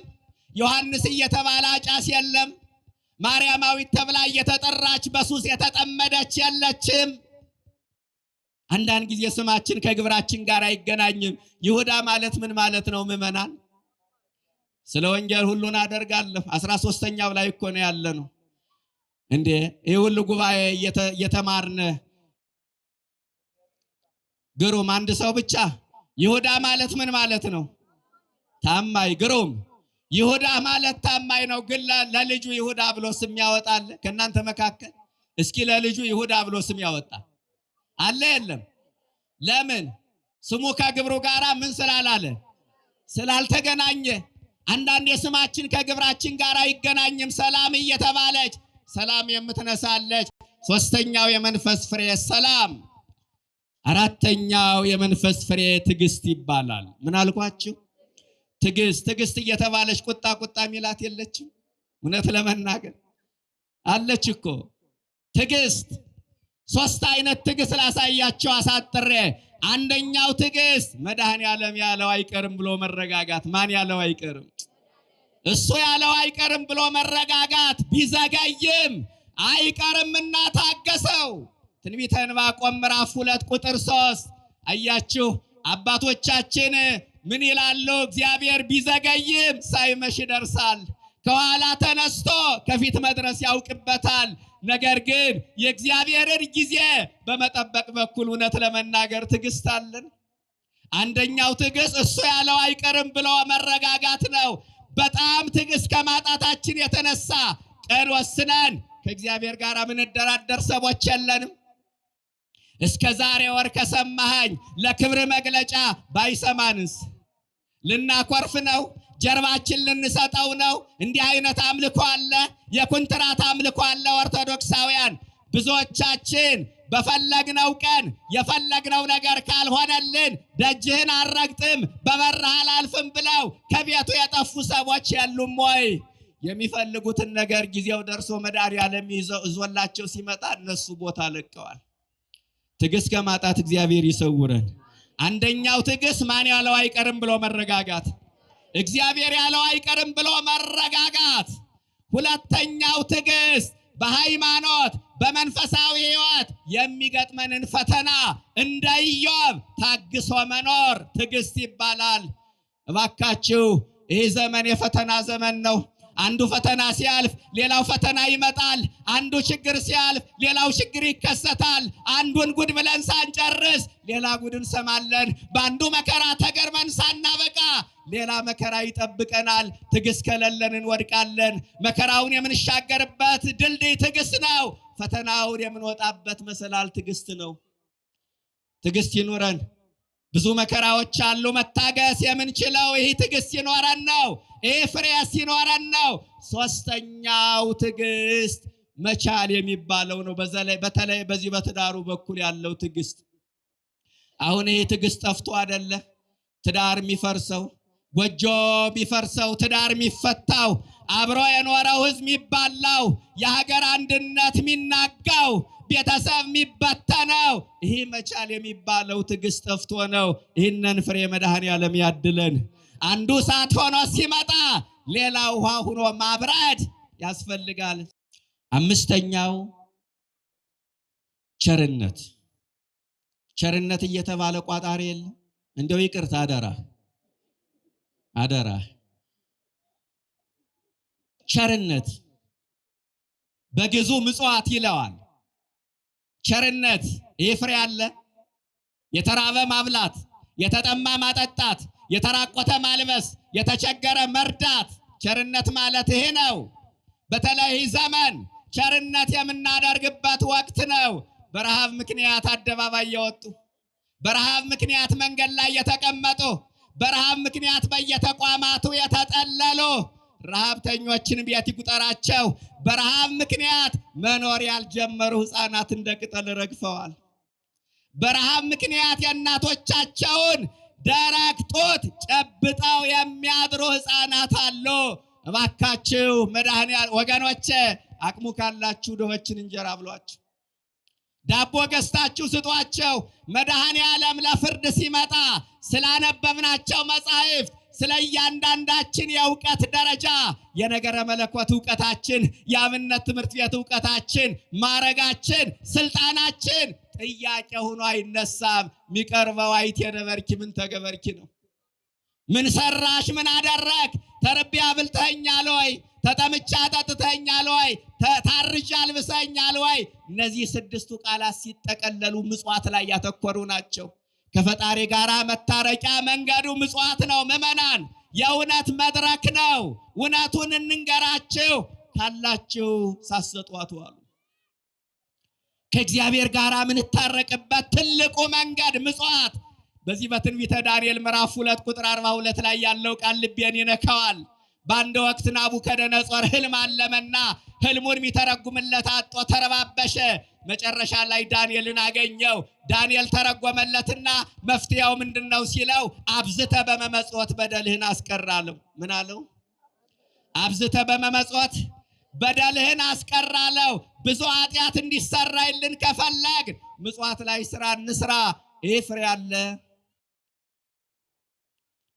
ዮሐንስ እየተባለ አጫስ የለም? ማርያማዊት ተብላ እየተጠራች በሱስ የተጠመደች የለችም? አንዳንድ ጊዜ ስማችን ከግብራችን ጋር አይገናኝም። ይሁዳ ማለት ምን ማለት ነው ምዕመናን? ስለ ወንጌል ሁሉን አደርጋለሁ 13ኛው ላይ እኮ ነው ያለነው እንዴ! ይህ ሁሉ ጉባኤ እየተማርነ ግሩም አንድ ሰው ብቻ። ይሁዳ ማለት ምን ማለት ነው? ታማኝ። ግሩም ይሁዳ ማለት ታማኝ ነው። ግን ለልጁ ይሁዳ ብሎ ስም ያወጣል ከእናንተ መካከል? እስኪ ለልጁ ይሁዳ ብሎ ስም ያወጣ አለ የለም? ለምን? ስሙ ከግብሩ ጋር ምን ስላላለ? ስላልተገናኘ። አንዳንድ የስማችን ከግብራችን ጋር አይገናኝም። ሰላም እየተባለች ሰላም የምትነሳለች። ሶስተኛው የመንፈስ ፍሬ ሰላም። አራተኛው የመንፈስ ፍሬ ትዕግስት ይባላል። ምን አልኳችሁ? ትዕግስት። ትዕግስት እየተባለች ቁጣ ቁጣ ሚላት የለችም? እውነት ለመናገር አለች እኮ ትዕግስት። ሶስት አይነት ትዕግስት ላሳያቸው አሳጥሬ። አንደኛው ትዕግስት መድኃኔዓለም ያለው አይቀርም ብሎ መረጋጋት። ማን ያለው አይቀርም? እሱ ያለው አይቀርም ብሎ መረጋጋት። ቢዘገይም አይቀርምና ታገሰው። ትንቢተ ዕንባቆም ምዕራፍ 2 ቁጥር 3 አያችሁ። አባቶቻችን ምን ይላሉ? እግዚአብሔር ቢዘገይም ሳይመሽ ይደርሳል። ከኋላ ተነስቶ ከፊት መድረስ ያውቅበታል። ነገር ግን የእግዚአብሔርን ጊዜ በመጠበቅ በኩል እውነት ለመናገር ትዕግስት አለን። አንደኛው ትዕግስት እሱ ያለው አይቀርም ብሎ መረጋጋት ነው። በጣም ትዕግስት ከማጣታችን የተነሳ ቀን ወስነን ከእግዚአብሔር ጋር ምንደራደር ሰዎች የለንም። እስከ ዛሬ ወር ከሰማኸኝ ለክብር መግለጫ ባይሰማንስ? ልናኮርፍ ነው? ጀርባችን ልንሰጠው ነው? እንዲህ አይነት አምልኮ አለ፣ የኩንትራት አምልኮ አለ። ኦርቶዶክሳውያን ብዙዎቻችን በፈለግነው ቀን የፈለግነው ነገር ካልሆነልን ደጅህን አልረግጥም በበረሃ አላልፍም ብለው ከቤቱ የጠፉ ሰዎች የሉም ወይ? የሚፈልጉትን ነገር ጊዜው ደርሶ መድኃኔዓለም ይዞላቸው ሲመጣ እነሱ ቦታ ለቀዋል። ትዕግስት ከማጣት እግዚአብሔር ይሰውረን። አንደኛው ትዕግስት ማን ያለው አይቀርም ብሎ መረጋጋት፣ እግዚአብሔር ያለው አይቀርም ብሎ መረጋጋት። ሁለተኛው ትዕግስት በሃይማኖት በመንፈሳዊ ሕይወት የሚገጥመንን ፈተና እንደ ኢዮብ ታግሶ መኖር ትዕግስት ይባላል። እባካችሁ ይህ ዘመን የፈተና ዘመን ነው። አንዱ ፈተና ሲያልፍ ሌላው ፈተና ይመጣል። አንዱ ችግር ሲያልፍ ሌላው ችግር ይከሰታል። አንዱን ጉድ ብለን ሳንጨርስ ሌላ ጉድ እንሰማለን። በአንዱ መከራ ተገርመን ሳናበቃ ሌላ መከራ ይጠብቀናል። ትዕግስት ከሌለን እንወድቃለን። መከራውን የምንሻገርበት ድልድይ ትዕግስት ነው። ፈተናውን የምንወጣበት መሰላል ትዕግስት ነው። ትዕግስት ይኑረን። ብዙ መከራዎች አሉ። መታገስ የምንችለው ይህ ትዕግስት ሲኖረን ነው። ይህ ፍሬ ሲኖረን ነው። ሶስተኛው ትዕግስት መቻል የሚባለው ነው። በተለይ በዚህ በትዳሩ በኩል ያለው ትዕግስት። አሁን ይህ ትዕግስት ጠፍቶ አይደለ ትዳር የሚፈርሰው፣ ጎጆ የሚፈርሰው፣ ትዳር የሚፈታው። አብሮ የኖረው ሕዝብ የሚባላው፣ የሀገር አንድነት የሚናጋው፣ ቤተሰብ የሚበተነው ይሄ መቻል የሚባለው ትዕግስት ጠፍቶ ነው። ይህንን ፍሬ መድኃኔዓለም ያድለን። አንዱ እሳት ሆኖ ሲመጣ ሌላው ውሃ ሆኖ ማብረድ ያስፈልጋል። አምስተኛው ቸርነት። ቸርነት እየተባለ ቋጣሪ የለም። እንደው ይቅርታ አደራ አደራ። ቸርነት በግዙ ምጽዋት ይለዋል። ቸርነት ይህ ፍሬ አለ። የተራበ ማብላት፣ የተጠማ ማጠጣት፣ የተራቆተ ማልበስ፣ የተቸገረ መርዳት ቸርነት ማለት ይሄ ነው። በተለይ ዘመን ቸርነት የምናደርግበት ወቅት ነው። በረሃብ ምክንያት አደባባይ የወጡ፣ በረሃብ ምክንያት መንገድ ላይ የተቀመጡ፣ በረሃብ ምክንያት በየተቋማቱ የተጠለሉ ረሃብተኞችን ቤት ይቁጠራቸው። በረሃብ ምክንያት መኖር ያልጀመሩ ሕፃናት እንደ ቅጠል ረግፈዋል። በረሃብ ምክንያት የእናቶቻቸውን ደረቅ ጡት ጨብጠው የሚያድሩ ሕፃናት አሉ። እባካችሁ መድኃኔዓለም ወገኖቼ፣ አቅሙ ካላችሁ ድሆችን እንጀራ ብሏቸው፣ ዳቦ ገዝታችሁ ስጧቸው። መድኃኔዓለም ለፍርድ ሲመጣ ስላነበብናቸው መጻሕፍት ስለ እያንዳንዳችን የእውቀት ደረጃ፣ የነገረ መለኮት እውቀታችን፣ የአብነት ትምህርት ቤት እውቀታችን፣ ማረጋችን፣ ስልጣናችን ጥያቄ ሆኖ አይነሳም። የሚቀርበው አይቴ ነበርኪ ምን ተገበርኪ ነው። ምን ሰራሽ? ምን አደረክ? ተርቤ አብልተኸኛል ወይ? ተጠምቼ አጠጥተኸኛል ወይ? ታርዤ አልብሰኸኛል ወይ? እነዚህ ስድስቱ ቃላት ሲጠቀለሉ ምጽዋት ላይ ያተኮሩ ናቸው። ከፈጣሪ ጋር መታረቂያ መንገዱ ምጽዋት ነው። ምዕመናን፣ የእውነት መድረክ ነው። እውነቱን እንንገራችሁ ካላችሁ ሳሰጧቱ አሉ። ከእግዚአብሔር ጋር የምንታረቅበት ትልቁ መንገድ ምጽዋት። በዚህ በትንቢተ ዳንኤል ምዕራፍ 2 ቁጥር 42 ላይ ያለው ቃል ልቤን ይነካዋል። በአንድ ወቅት ናቡከደነጾር ህልም አለመና ህልሙን የሚተረጉምለት አጥቶ ተረባበሸ። መጨረሻ ላይ ዳንኤልን አገኘው። ዳንኤል ተረጎመለትና መፍትሄው ምንድነው ሲለው አብዝተ በመመጽወት በደልህን አስቀራለሁ። ምን አለው? አብዝተ በመመጽወት በደልህን አስቀራለሁ። ብዙ ኃጢአት እንዲሰራይልን ከፈለግ ምጽዋት ላይ ስራ እንስራ። ይህ ፍሬ አለ።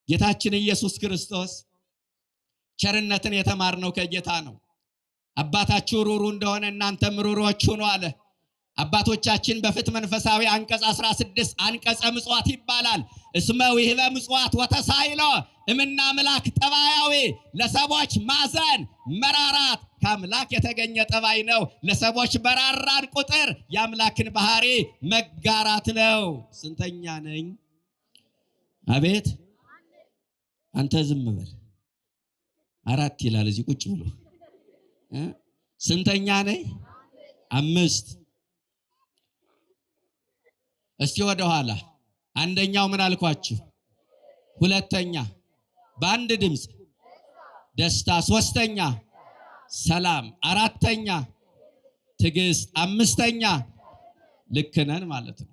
ጌታችን ኢየሱስ ክርስቶስ ቸርነትን የተማርነው ከጌታ ነው። አባታችሁ ሩሩ እንደሆነ እናንተም ሩሮች ሁኑ አለ። አባቶቻችን በፍትሐ መንፈሳዊ አንቀጽ 16 አንቀጸ ምጽዋት ይባላል። እስመ ውህበ ምጽዋት ወተሳይሎ እምና አምላክ ጠባያዊ፣ ለሰዎች ማዘን መራራት ከአምላክ የተገኘ ጠባይ ነው። ለሰዎች በራራን ቁጥር የአምላክን ባህሪ መጋራት ነው። ስንተኛ ነኝ? አቤት አንተ ዝም በል። 4 ይላል እዚህ ቁጭ ብሎ። ስንተኛ ነኝ? 5። እስቲ ወደ ኋላ። አንደኛው ምን አልኳችሁ? ሁለተኛ በአንድ ድምፅ ደስታ፣ ሶስተኛ ሰላም፣ አራተኛ ትዕግስት፣ አምስተኛ ልክነን ማለት ነው።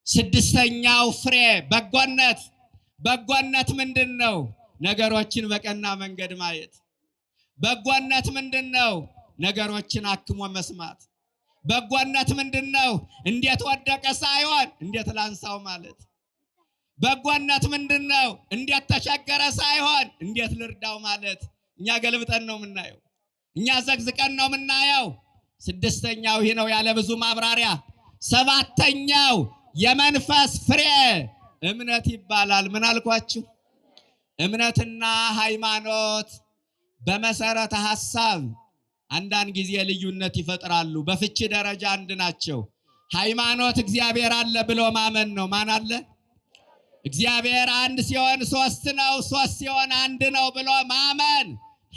ስድስተኛው ፍሬ በጎነት። በጎነት ምንድነው? ነገሮችን በቀና መንገድ ማየት። በጎነት ምንድነው? ነገሮችን አክሞ መስማት። በጎነት ምንድነው? እንዴት ወደቀ ሳይሆን እንዴት ላንሳው ማለት። በጎነት ምንድነው? እንዴት ተቸገረ ሳይሆን እንዴት ልርዳው ማለት። እኛ ገልብጠን ነው የምናየው፣ እኛ ዘግዝቀን ነው የምናየው። ስድስተኛው ይህ ነው ያለ ብዙ ማብራሪያ። ሰባተኛው የመንፈስ ፍሬ እምነት ይባላል። ምን አልኳችሁ? እምነትና ሃይማኖት በመሰረተ ሐሳብ አንዳንድ ጊዜ ልዩነት ይፈጥራሉ። በፍቺ ደረጃ አንድ ናቸው። ሃይማኖት እግዚአብሔር አለ ብሎ ማመን ነው። ማን አለ? እግዚአብሔር አንድ ሲሆን 3 ነው፣ 3 ሲሆን 1 ነው ብሎ ማመን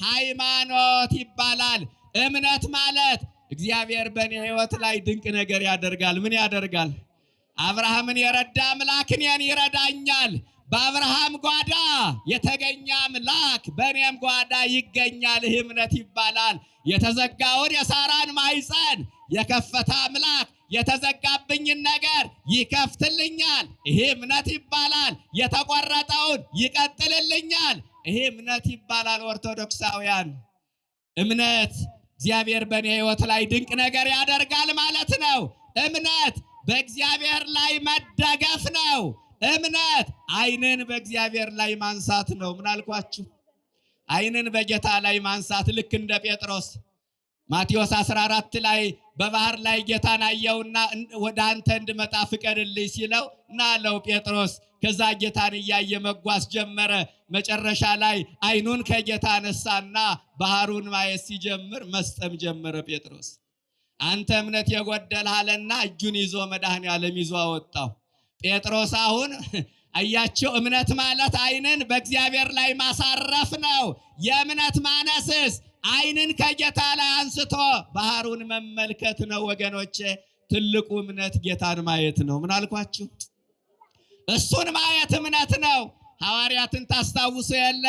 ሃይማኖት ይባላል። እምነት ማለት እግዚአብሔር በእኔ ሕይወት ላይ ድንቅ ነገር ያደርጋል። ምን ያደርጋል? አብርሃምን የረዳ አምላክ እኔን ይረዳኛል። በአብርሃም ጓዳ የተገኘ አምላክ በእኔም ጓዳ ይገኛል። ይህ እምነት ይባላል። የተዘጋውን የሳራን ማኅፀን የከፈተ አምላክ የተዘጋብኝን ነገር ይከፍትልኛል። ይህ እምነት ይባላል። የተቆረጠውን ይቀጥልልኛል። ይሄ እምነት ይባላል። ኦርቶዶክሳውያን እምነት እግዚአብሔር በእኔ ሕይወት ላይ ድንቅ ነገር ያደርጋል ማለት ነው። እምነት በእግዚአብሔር ላይ መደገፍ ነው። እምነት ዓይንን በእግዚአብሔር ላይ ማንሳት ነው። ምን አልኳችሁ? ዓይንን በጌታ ላይ ማንሳት ልክ እንደ ጴጥሮስ ማቴዎስ 14 ላይ በባህር ላይ ጌታን አየውና ወደ አንተ እንድመጣ ፍቀድልኝ ሲለው ና አለው ጴጥሮስ። ከዛ ጌታን እያየ መጓዝ ጀመረ። መጨረሻ ላይ ዓይኑን ከጌታ ነሳና ባህሩን ማየት ሲጀምር መስጠም ጀመረ። ጴጥሮስ አንተ እምነት የጎደለህ አለና እጁን ይዞ መድኃኔዓለም ይዞ አወጣው። ጴጥሮስ አሁን አያቸው። እምነት ማለት ዓይንን በእግዚአብሔር ላይ ማሳረፍ ነው። የእምነት ማነስስ ዓይንን ከጌታ ላይ አንስቶ ባህሩን መመልከት ነው። ወገኖቼ ትልቁ እምነት ጌታን ማየት ነው። ምን አልኳችሁ? እሱን ማየት እምነት ነው። ሐዋርያትን ታስታውሱ የለ?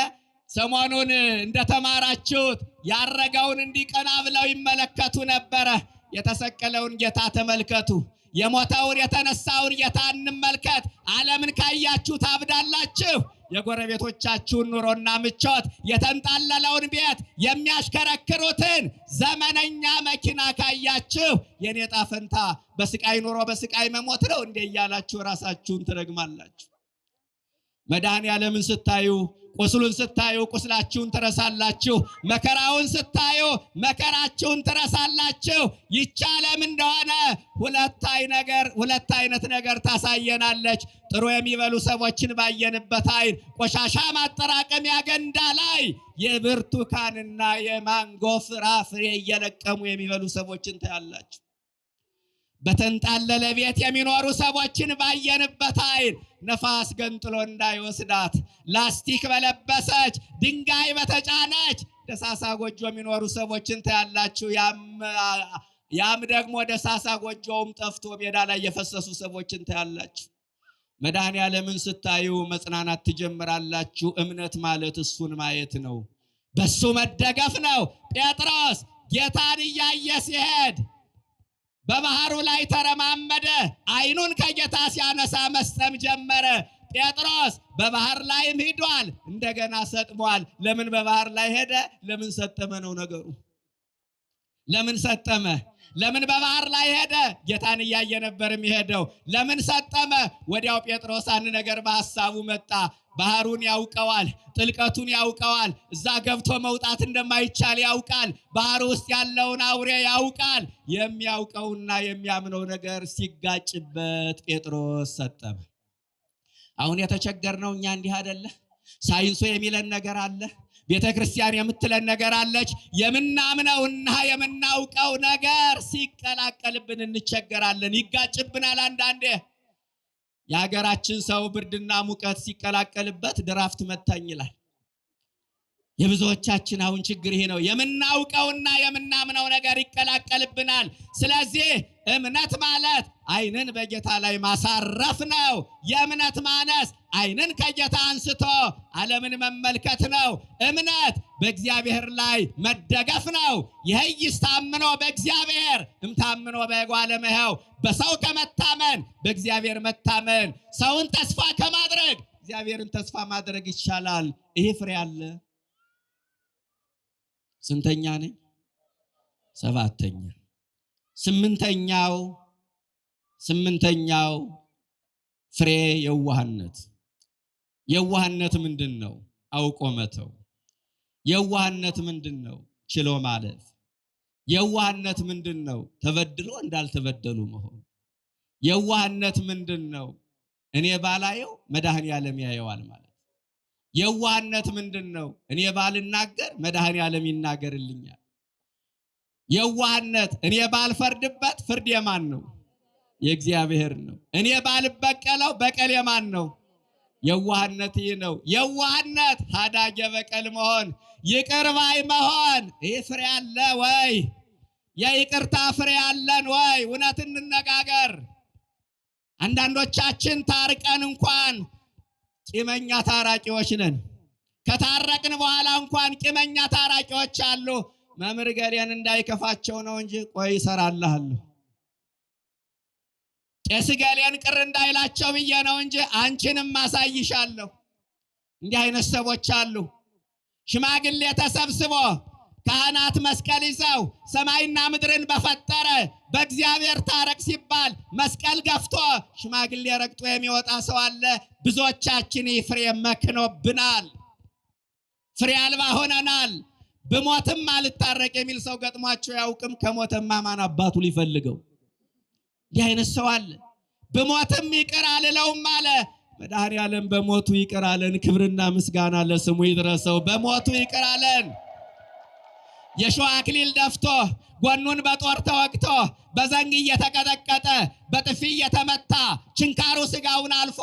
ሰሞኑን እንደተማራችሁት ያረገውን እንዲቀና ብለው ይመለከቱ ነበረ። የተሰቀለውን ጌታ ተመልከቱ። የሞተውን የተነሳውን ጌታ እንመልከት። ዓለምን ካያችሁ ታብዳላችሁ። የጎረቤቶቻችሁን ኑሮና ምቾት፣ የተንጣለለውን ቤት፣ የሚያሽከረክሩትን ዘመነኛ መኪና ካያችሁ የኔ ዕጣ ፈንታ በስቃይ ኑሮ በስቃይ መሞት ነው እንዴ እያላችሁ ራሳችሁን ትረግማላችሁ። መድኃኔዓለምን ስታዩ ቁስሉን ስታዩ ቁስላችሁን ትረሳላችሁ። መከራውን ስታዩ መከራችሁን ትረሳላችሁ። ይቻለም እንደሆነ ሁለት አይነት ነገር ታሳየናለች። ጥሩ የሚበሉ ሰዎችን ባየንበት አይን ቆሻሻ ማጠራቀሚያ ገንዳ ላይ የብርቱካንና የማንጎ ፍራፍሬ እየለቀሙ የሚበሉ ሰዎችን ታያላችሁ። በተንጣለለ ቤት የሚኖሩ ሰዎችን ባየንበት አይን ነፋስ ገንጥሎ እንዳይወስዳት ላስቲክ በለበሰች ድንጋይ በተጫነች ደሳሳ ጎጆ የሚኖሩ ሰዎችን ታያላችሁ። ያም ደግሞ ደሳሳ ጎጆውም ጠፍቶ ሜዳ ላይ የፈሰሱ ሰዎችን ታያላችሁ። መድኃኔዓለምን ስታዩ መጽናናት ትጀምራላችሁ። እምነት ማለት እሱን ማየት ነው፣ በሱ መደገፍ ነው። ጴጥሮስ ጌታን እያየ ሲሄድ በባህሩ ላይ ተረማመደ። ዓይኑን ከጌታ ሲያነሳ መስጠም ጀመረ። ጴጥሮስ በባህር ላይም ሂዷል፣ እንደገና ሰጥሟል። ለምን በባህር ላይ ሄደ? ለምን ሰጠመ ነው ነገሩ። ለምን ሰጠመ? ለምን በባህር ላይ ሄደ? ጌታን እያየ ነበር የሚሄደው። ለምን ሰጠመ? ወዲያው ጴጥሮስ አንድ ነገር በሐሳቡ መጣ። ባህሩን ያውቀዋል፣ ጥልቀቱን ያውቀዋል። እዛ ገብቶ መውጣት እንደማይቻል ያውቃል። ባህር ውስጥ ያለውን አውሬ ያውቃል። የሚያውቀውና የሚያምነው ነገር ሲጋጭበት ጴጥሮስ ሰጠመ። አሁን የተቸገርነው እኛ እንዲህ አይደለ? ሳይንሱ የሚለን ነገር አለ፣ ቤተ ክርስቲያን የምትለን ነገር አለች። የምናምነውና የምናውቀው ነገር ሲቀላቀልብን እንቸገራለን፣ ይጋጭብናል። አንዳንዴ የሀገራችን ሰው ብርድና ሙቀት ሲቀላቀልበት ድራፍት መታኝ ይላል። የብዙዎቻችን አሁን ችግር ይሄ ነው። የምናውቀውና የምናምነው ነገር ይቀላቀልብናል። ስለዚህ እምነት ማለት ዓይንን በጌታ ላይ ማሳረፍ ነው። የእምነት ማነስ ዓይንን ከጌታ አንስቶ ዓለምን መመልከት ነው። እምነት በእግዚአብሔር ላይ መደገፍ ነው። ይህይስ ታምኖ በእግዚአብሔር እምታምኖ በጓለ እመሕያው። በሰው ከመታመን በእግዚአብሔር መታመን፣ ሰውን ተስፋ ከማድረግ እግዚአብሔርን ተስፋ ማድረግ ይቻላል። ይሄ ፍሬ አለ። ስንተኛ ነኝ? ሰባተኛ። ስምንተኛው ፍሬ የዋህነት። የዋህነት ምንድን ነው? አውቆ መተው። የዋህነት ምንድን ነው? ችሎ ማለፍ። የዋህነት ምንድን ነው? ተበድሎ እንዳልተበደሉ መሆን። የዋህነት ምንድን ነው? እኔ ባላየው መድኃኔዓለም ያየዋል ማለት። የዋህነት ምንድን ነው? እኔ ባልናገር መድኃኔዓለም ይናገርልኛል። የዋህነት እኔ ባልፈርድበት ፍርድ የማን ነው? የእግዚአብሔር ነው። እኔ ባልበቀለው በቀል የማን ነው? የዋህነት ይህ ነው። የዋህነት ሀዳጌ በቀል መሆን፣ ይቅር ባይ መሆን። ይህ ፍሬ አለ ወይ? የይቅርታ ፍሬ አለን ወይ? እውነት እንነጋገር። አንዳንዶቻችን ታርቀን እንኳን ቂመኛ ታራቂዎች ነን። ከታረቅን በኋላ እንኳን ቂመኛ ታራቂዎች አሉ። መምህር ገሌን እንዳይከፋቸው ነው እንጂ ቆይ እሰራልሃለሁ፣ ቄስ ገሌን ቅር እንዳይላቸው ብዬ ነው እንጂ አንቺንም ማሳይሻለሁ። እንዲህ አይነት ሰዎች አሉ። ሽማግሌ ተሰብስቦ ካህናት መስቀል ይዘው ሰማይና ምድርን በፈጠረ በእግዚአብሔር ታረቅ ሲባል መስቀል ገፍቶ ሽማግሌ ረግጦ የሚወጣ ሰው አለ። ብዙዎቻችን ፍሬ መክኖብናል፣ ፍሬ አልባ ሆነናል። በሞትም አልታረቅ የሚል ሰው ገጥሟቸው ያውቅም? ከሞተማ ማን አባቱ ሊፈልገው? እንዲህ አይነት ሰው አለ። በሞትም ይቅር አልለውም አለ። መድኃኔዓለም በሞቱ ይቅር አለን። ክብርና ምስጋና ለስሙ ይድረሰው። በሞቱ ይቅር አለን። የሾህ አክሊል ደፍቶ ጎኑን በጦር ተወግቶ በዘንግ እየተቀጠቀጠ በጥፊ እየተመታ ችንካሩ ስጋውን አልፎ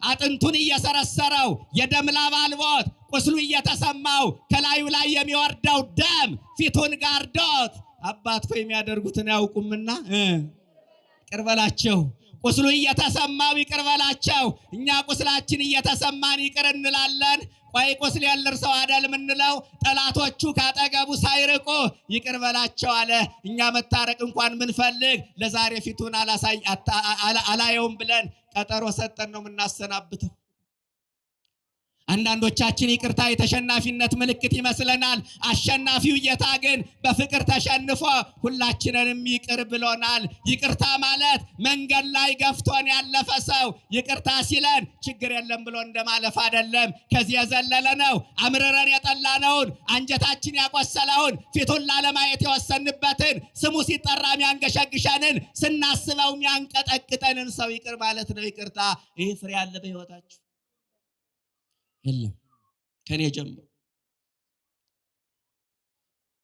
አጥንቱን እየሰረሰረው የደም ላብ አልቦት ቁስሉ እየተሰማው ከላዩ ላይ የሚወርደው ደም ፊቱን ጋርዶት አባት ሆይ የሚያደርጉትን ያውቁምና ይቅር በላቸው። ቁስሉ እየተሰማው ይቅር በላቸው። እኛ ቁስላችን እየተሰማን ይቅር እንላለን። ቆይ ቁስል ያልርሰው አይደል ምንለው? ጠላቶቹ ካጠገቡ ሳይርቁ ይቅር በላቸው አለ። እኛ መታረቅ እንኳን ምንፈልግ ለዛሬ ፊቱን አላየውም ብለን ቀጠሮ ሰጠን ነው የምናሰናብተው። አንዳንዶቻችን ይቅርታ የተሸናፊነት ምልክት ይመስለናል። አሸናፊው ጌታ ግን በፍቅር ተሸንፎ ሁላችንንም ይቅር ብሎናል። ይቅርታ ማለት መንገድ ላይ ገፍቶን ያለፈ ሰው ይቅርታ ሲለን ችግር የለም ብሎ እንደማለፍ አይደለም። ከዚህ የዘለለ ነው። አምርረን የጠላነውን አንጀታችን ያቆሰለውን ፊቱን ላለማየት የወሰንበትን ስሙ ሲጠራ የሚያንገሸግሸንን ስናስበው የሚያንቀጠቅጠንን ሰው ይቅር ማለት ነው ይቅርታ። ይህ ፍሬ አለ በሕይወታችሁ? የለም። ከኔ ጀምሮ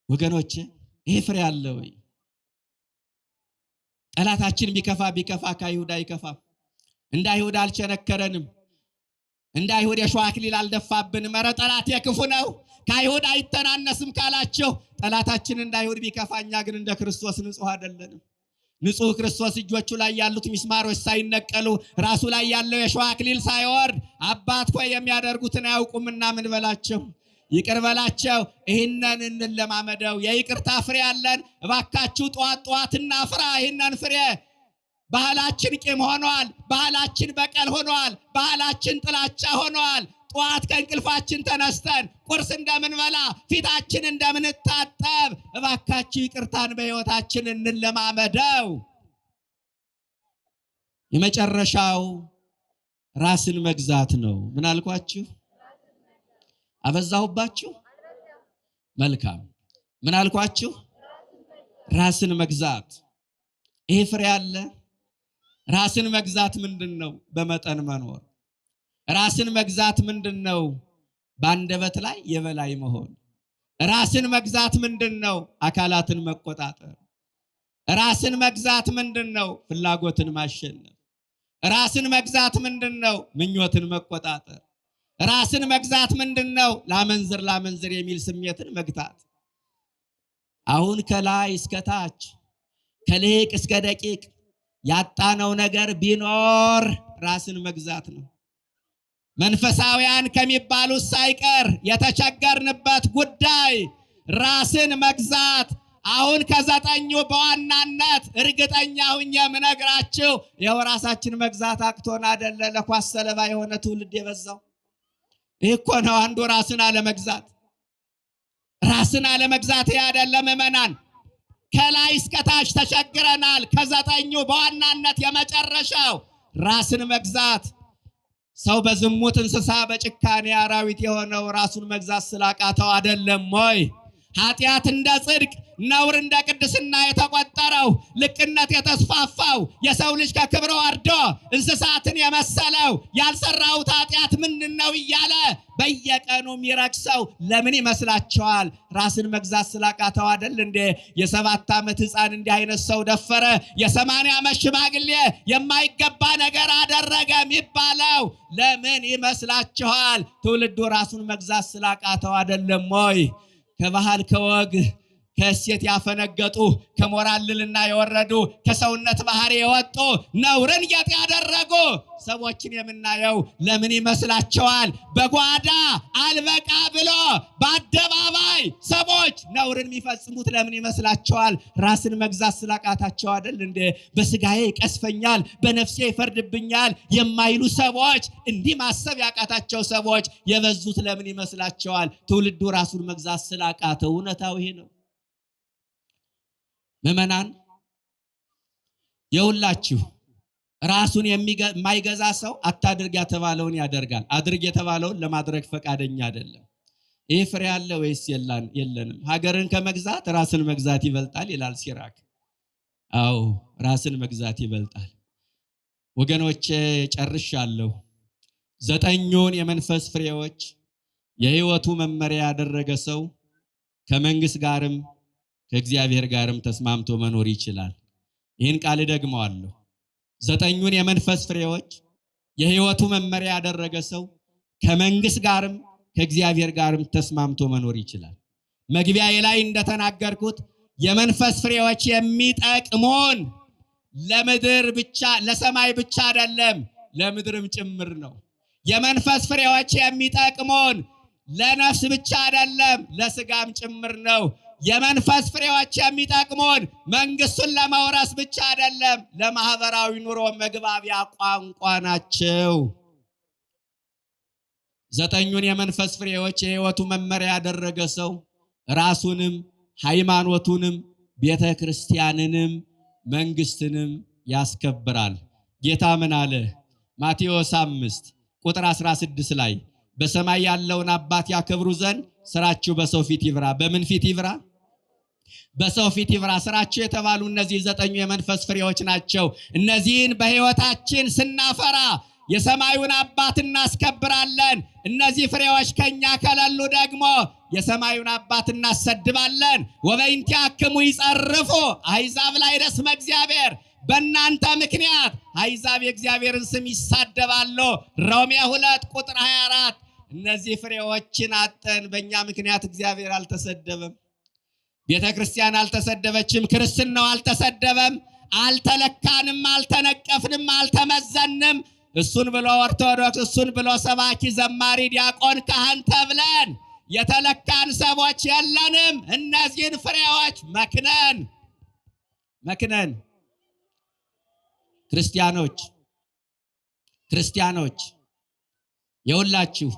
ወገኖቼ ይሄ ፍሬ አለ ወይ? ጠላታችን ቢከፋ ከይሁዳ አይከፋም። እንደ አይሁድ አልቸነከረንም። እንደ አይሁድ የሾህ አክሊል አልደፋብንም። ኧረ ጠላት የክፉ ነው ከአይሁድ አይተናነስም ካላችሁ ጠላታችን እንደ አይሁድ ቢከፋ፣ እኛ ግን እንደ ክርስቶስ ንጹህ አይደለንም። ንጹህ ክርስቶስ እጆቹ ላይ ያሉት ሚስማሮች ሳይነቀሉ ራሱ ላይ ያለው የሾህ አክሊል ሳይወርድ አባት ሆይ የሚያደርጉትን አያውቁምና ምን በላቸው? ይቅር በላቸው። ይህንን እንለማመደው። የይቅርታ ፍሬ አለን። እባካችሁ ጧት እናፍራ ይህንን ፍሬ። ባህላችን ቂም ሆኗል። ባህላችን በቀል ሆኗል። ባህላችን ጥላቻ ሆኗል። ጧት ከእንቅልፋችን ተነስተን ቁርስ እንደምንበላ ፊታችን እንደምንታጠብ እባካችሁ ይቅርታን በሕይወታችን እንለማመደው። የመጨረሻው ራስን መግዛት ነው። ምን አልኳችሁ? አበዛሁባችሁ? መልካም። ምን አልኳችሁ? ራስን መግዛት። ይሄ ፍሬ አለ። ራስን መግዛት ምንድነው? በመጠን መኖር። ራስን መግዛት ምንድነው? በአንደበት ላይ የበላይ መሆን። ራስን መግዛት ምንድነው? አካላትን መቆጣጠር። ራስን መግዛት ምንድነው? ፍላጎትን ማሸነፍ። ራስን መግዛት ምንድነው? ምኞትን መቆጣጠር። ራስን መግዛት ምንድነው? ላመንዝር የሚል ስሜትን መግታት። አሁን ከላይ እስከ ታች ከልቅ እስከ ደቂቅ ያጣነው ነገር ቢኖር ራስን መግዛት ነው። መንፈሳውያን ከሚባሉት ሳይቀር የተቸገርንበት ጉዳይ ራስን መግዛት። አሁን ከዘጠኙ በዋናነት እርግጠኛ ሁኜ የምነግራችሁ ይኸው ራሳችን መግዛት አቅቶን አይደለ ለኳስ ሰለባ የሆነ ትውልድ የበዛው። ይህ እኮ ነው አንዱ ራስን አለመግዛት። ራስን አለመግዛት አይደለ ምዕመናን፣ ከላይ እስከ ታች ተቸግረናል። ከዘጠኙ በዋናነት የመጨረሻው ራስን መግዛት። ሰው በዝሙት እንስሳ በጭካኔ አራዊት የሆነው ራሱን መግዛት ስላቃተው አይደለም ወይ? ኃጢአት እንደ ጽድቅ ነውር እንደ ቅድስና የተቆጠረው ልቅነት የተስፋፋው የሰው ልጅ ከክብር ወርዶ እንስሳትን የመሰለው ያልሰራውት ኃጢአት ምንድነው እያለ በየቀኑ የሚረክሰው ለምን ይመስላችኋል? ራስን መግዛት ስላቃተው አይደል እንዴ? የ7 ዓመት ሕፃን እንዲህ አይነት ሰው ደፈረ፣ የ80 ዓመት ሽማግሌ የማይገባ ነገር አደረገ የሚባለው ለምን ይመስላችኋል? ትውልዱ ራሱን መግዛት ስላቃተው አይደለም ወይ? ከባህል ከወግ ከእሴት ያፈነገጡ ከሞራል ልዕልና የወረዱ ከሰውነት ባህሪ የወጡ ነውርን ጌጥ ያደረጉ ሰዎችን የምናየው ለምን ይመስላችኋል? በጓዳ አልበቃ ብሎ በአደባባይ ሰዎች ነውርን የሚፈጽሙት ለምን ይመስላችኋል? ራስን መግዛት ስላቃታቸው አይደል እንዴ? በስጋዬ ይቀስፈኛል፣ በነፍሴ ይፈርድብኛል የማይሉ ሰዎች፣ እንዲህ ማሰብ ያቃታቸው ሰዎች የበዙት ለምን ይመስላችኋል? ትውልዱ ራሱን መግዛት ስላቃተው። እውነታው ይሄ ነው። ምዕመናን የሁላችሁ ራሱን የማይገዛ ሰው አታድርግ የተባለውን ያደርጋል፣ አድርግ የተባለውን ለማድረግ ፈቃደኛ አይደለም። ይህ ፍሬ አለ ወይስ የለንም? ሀገርን ከመግዛት ራስን መግዛት ይበልጣል ይላል ሲራክ። አዎ ራስን መግዛት ይበልጣል። ወገኖቼ ጨርሻለሁ። 9ኙን የመንፈስ ፍሬዎች የሕይወቱ መመሪያ ያደረገ ሰው ከመንግስት ጋርም ከእግዚአብሔር ጋርም ተስማምቶ መኖር ይችላል። ይህን ቃል ደግመዋለሁ። 9ኙን የመንፈስ ፍሬዎች የሕይወቱ መመሪያ ያደረገ ሰው ከመንግስት ጋርም ከእግዚአብሔር ጋርም ተስማምቶ መኖር ይችላል። መግቢያዬ ላይ እንደተናገርኩት የመንፈስ ፍሬዎች የሚጠቅሙን ለምድር ብቻ ለሰማይ ብቻ አይደለም፣ ለምድርም ጭምር ነው። የመንፈስ ፍሬዎች የሚጠቅሙን ለነፍስ ብቻ አይደለም፣ ለስጋም ጭምር ነው። የመንፈስ ፍሬዎች የሚጠቅሙን መንግስቱን ለመውረስ ብቻ አይደለም፣ ለማህበራዊ ኑሮ መግባቢያ ቋንቋ ናቸው። 9ኙን የመንፈስ ፍሬዎች የሕይወቱ መመሪያ ያደረገ ሰው ራሱንም ሃይማኖቱንም ቤተክርስቲያንንም መንግስትንም ያስከብራል። ጌታ ምን አለ? ማቴዎስ 5 ቁጥር 16 ላይ በሰማይ ያለውን አባት ያከብሩ ዘንድ ስራችሁ በሰው ፊት ይብራ። በምን ፊት ይብራ? በሰው ፊት ይብራ። ስራችሁ የተባሉ እነዚህ 9ኙ የመንፈስ ፍሬዎች ናቸው። እነዚህን በሕይወታችን ስናፈራ የሰማዩን አባት እናስከብራለን። እነዚህ ፍሬዎች ከኛ ከሌሉ ደግሞ የሰማዩን አባት እናሰድባለን። ወበእንቲአክሙ ይጸርፉ አሕዛብ ላይ እስመ እግዚአብሔር፣ በእናንተ ምክንያት አሕዛብ የእግዚአብሔርን ስም ይሳደባሉ። ሮሜ 2 ቁጥር 24። እነዚህ ፍሬዎችን አጠን በእኛ ምክንያት እግዚአብሔር አልተሰደበም፣ ቤተ ክርስቲያን አልተሰደበችም፣ ክርስትናው አልተሰደበም፣ አልተለካንም፣ አልተነቀፍንም፣ አልተመዘንም። እሱን ብሎ ኦርቶዶክስ፣ እሱን ብሎ ሰባኪ፣ ዘማሪ፣ ዲያቆን፣ ካህን ተብለን የተለካን ሰዎች የለንም። እነዚህን ፍሬዎች መክነን ክርስቲያኖች የሁላችሁ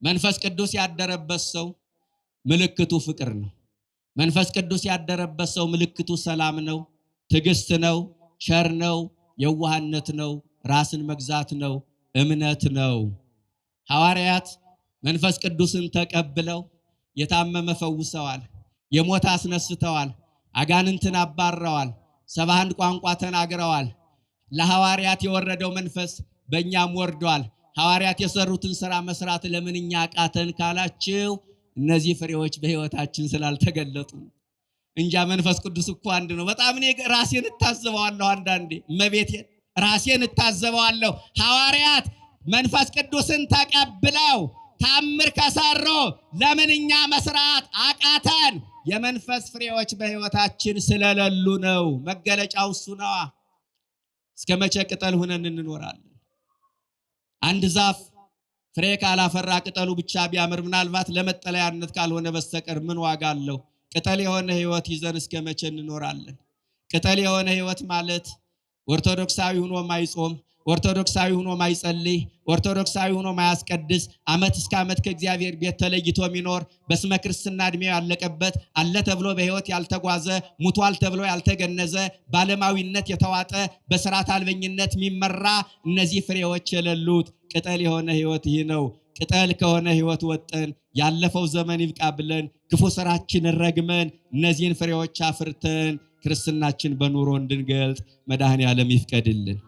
መንፈስ ቅዱስ ያደረበት ሰው ምልክቱ ፍቅር ነው። መንፈስ ቅዱስ ያደረበት ሰው ምልክቱ ሰላም ነው፣ ትዕግስት ነው፣ ቸር ነው፣ የዋህነት ነው፣ ራስን መግዛት ነው፣ እምነት ነው። ሐዋርያት መንፈስ ቅዱስን ተቀብለው የታመመ ፈውሰዋል፣ የሞተ አስነስተዋል፣ አጋንንትን አባረዋል፣ 71 ቋንቋ ተናግረዋል። ለሐዋርያት የወረደው መንፈስ በእኛም ወርዷል። ሐዋርያት የሰሩትን ሥራ መስራት ለምን እኛ አቃተን ካላችሁ እነዚህ ፍሬዎች በሕይወታችን ስላልተገለጡ እንጃ። መንፈስ ቅዱስ እኮ አንድ ነው። በጣም እኔ ራሴን እታዘበዋለሁ። አንዳንዴ እመቤቴን ራሴን እታዘበዋለሁ። ሐዋርያት መንፈስ ቅዱስን ተቀብለው ታምር ከሰሩ ለምን እኛ መስራት አቃተን? የመንፈስ ፍሬዎች በሕይወታችን ስለሌሉ ነው። መገለጫው እሱ ነዋ። እስከ መቼ ቅጠል ሆነን እንኖራለን? አንድ ዛፍ ፍሬ ካላፈራ ቅጠሉ ብቻ ቢያምር ምናልባት ለመጠለያነት ካልሆነ በስተቀር ምን ዋጋ አለው? ቅጠል የሆነ ሕይወት ይዘን እስከ መቼ እንኖራለን? ቅጠል የሆነ ሕይወት ማለት ኦርቶዶክሳዊ ሆኖ ማይጾም፣ ኦርቶዶክሳዊ ሆኖ ማይጸልይ፣ ኦርቶዶክሳዊ ሆኖ ማያስቀድስ፣ ዓመት እስከ ዓመት ከእግዚአብሔር ቤት ተለይቶ የሚኖር፣ በስመ ክርስትና ዕድሜው ያለቀበት፣ አለ ተብሎ በሕይወት ያልተጓዘ፣ ሙቷል ተብሎ ያልተገነዘ፣ ባለማዊነት የተዋጠ፣ በሥርዓተ አልበኝነት የሚመራ፣ እነዚህ ፍሬዎች የሌሉት ቅጠል የሆነ ሕይወት ይህ ነው። ቅጠል ከሆነ ሕይወት ወጠን ያለፈው ዘመን ይብቃ ብለን ክፉ ሥራችንን ረግመን እነዚህን ፍሬዎች አፍርተን ክርስትናችን በኑሮ እንድንገልጥ መድኃኔዓለም ይፍቀድልን።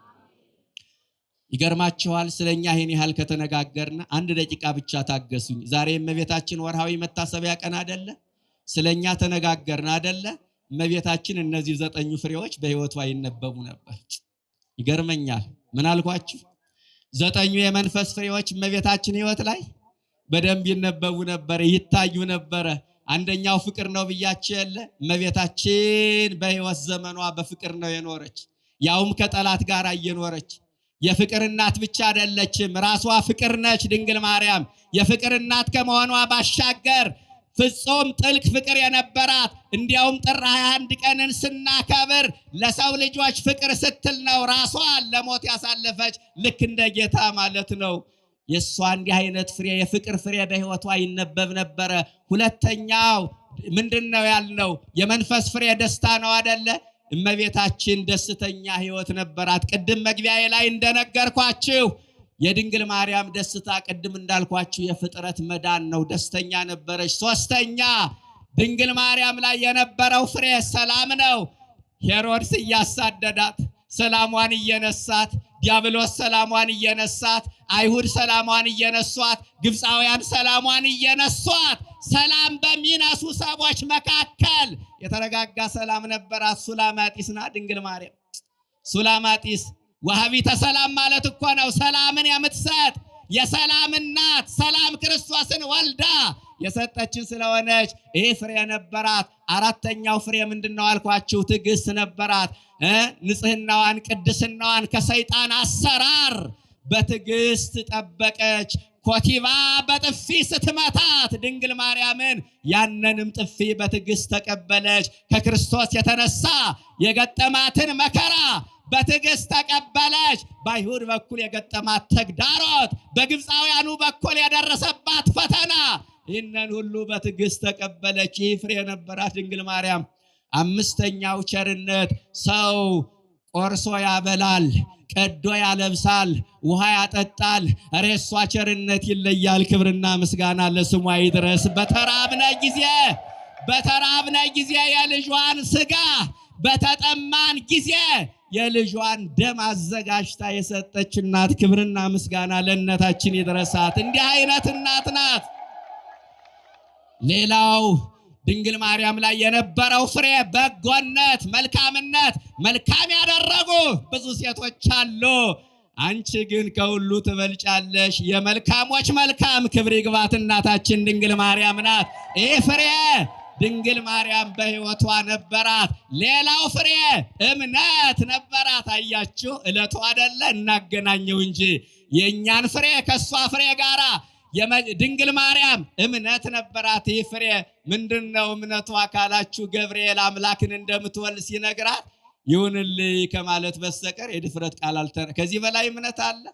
ይገርማችኋል፣ ስለኛ ይሄን ያህል ከተነጋገርን 1 ደቂቃ ብቻ ታገሱኝ። ዛሬ እመቤታችን ወርሃዊ መታሰቢያ ቀን አይደለ? ስለኛ ተነጋገርን አይደለ? እመቤታችን እነዚህ 9 ፍሬዎች በሕይወቷ ይነበቡ ነበር። ይገርመኛል። ምን አልኳችሁ? 9 የመንፈስ ፍሬዎች እመቤታችን ሕይወት ላይ በደንብ ይነበቡ ነበር፣ ይታዩ ነበር። አንደኛው ፍቅር ነው ብያችሁ የለ እመቤታችን በሕይወት ዘመኗ በፍቅር ነው የኖረች፣ ያውም ከጠላት ጋር እየኖረች። የፍቅር እናት ብቻ አይደለችም፣ ራሷ ፍቅር ነች ድንግል ማርያም። የፍቅር እናት ከመሆኗ ባሻገር ፍጹም ጥልቅ ፍቅር የነበራት፣ እንዲያውም ጥር 21 ቀንን ስናከብር ለሰው ልጆች ፍቅር ስትል ነው ራሷን ለሞት ያሳለፈች፣ ልክ እንደ ጌታ ማለት ነው። የሷ እንዲህ አይነት ፍሬ የፍቅር ፍሬ በሕይወቷ ይነበብ ነበረ። ሁለተኛው ምንድነው ያልነው? የመንፈስ ፍሬ ደስታ ነው አይደለ? እመቤታችን ደስተኛ ሕይወት ነበራት። ቅድም መግቢያዬ ላይ እንደነገርኳችሁ የድንግል ማርያም ደስታ ቅድም እንዳልኳችሁ የፍጥረት መዳን ነው። ደስተኛ ነበረች። ሶስተኛ ድንግል ማርያም ላይ የነበረው ፍሬ ሰላም ነው። ሄሮድስ እያሳደዳት ሰላሟን እየነሳት፣ ዲያብሎስ ሰላሟን እየነሳት፣ አይሁድ ሰላሟን እየነሷት፣ ግብፃውያን ሰላሟን እየነሷት፣ ሰላም በሚነሱ ሰዎች መካከል የተረጋጋ ሰላም ነበራት። ሱላማጢስ ናት ድንግል ማርያም። ሱላማጢስ ወሃቢተ ሰላም ማለት እኮ ነው፣ ሰላምን የምትሰጥ የሰላም እናት፣ ሰላም ክርስቶስን ወልዳ የሰጠችን ስለሆነች ይሄ ፍሬ ነበራት። አራተኛው ፍሬ ምንድነው አልኳችሁ? ትዕግስት ነበራት። ንጽህናዋን ቅድስናዋን ከሰይጣን አሰራር በትዕግስት ጠበቀች። ኮቲባ በጥፊ ስትመታት ድንግል ማርያምን ያንንም ጥፊ በትዕግስት ተቀበለች። ከክርስቶስ የተነሳ የገጠማትን መከራ በትዕግስት ተቀበለች። በአይሁድ በኩል የገጠማት ተግዳሮት፣ በግብፃውያኑ በኩል የደረሰባት ፈተና፣ ይህንን ሁሉ በትዕግስት ተቀበለች። ይህ ፍሬ ነበራት ድንግል ማርያም። አምስተኛው ቸርነት፣ ሰው ቆርሶ ያበላል፣ ቀዶ ያለብሳል፣ ውሃ ያጠጣል። ኧረ እሷ ቸርነት ይለያል። ክብርና ምስጋና ለስሟ ይድረስ። በተራብነ ጊዜ የልጇን ስጋ፣ በተጠማን ጊዜ የልጇን ደም አዘጋጅታ የሰጠች እናት፣ ክብርና ምስጋና ለእናታችን ይድረሳት። እንዲህ አይነት እናት ናት። ሌላው ድንግል ማርያም ላይ የነበረው ፍሬ በጎነት፣ መልካምነት። መልካም ያደረጉ ብዙ ሴቶች አሉ፣ አንቺ ግን ከሁሉ ትበልጫለሽ። የመልካሞች መልካም ክብር ይግባት እናታችን ድንግል ማርያም ናት። ይህ ፍሬ ድንግል ማርያም በሕይወቷ ነበራት። ሌላው ፍሬ እምነት ነበራት። አያችሁ፣ ዕለቱ አይደለ እናገናኘው እንጂ የእኛን ፍሬ ከሷ ፍሬ ጋራ ድንግል ማርያም እምነት ነበራት። ይህ ፍሬ ምንድነው እምነቷ ካላችሁ? ገብርኤል አምላክን እንደምትወልድ ሲነግራት ይሁንልኝ ከማለት በስተቀር የድፍረት ቃል ከዚህ በላይ እምነት አለ?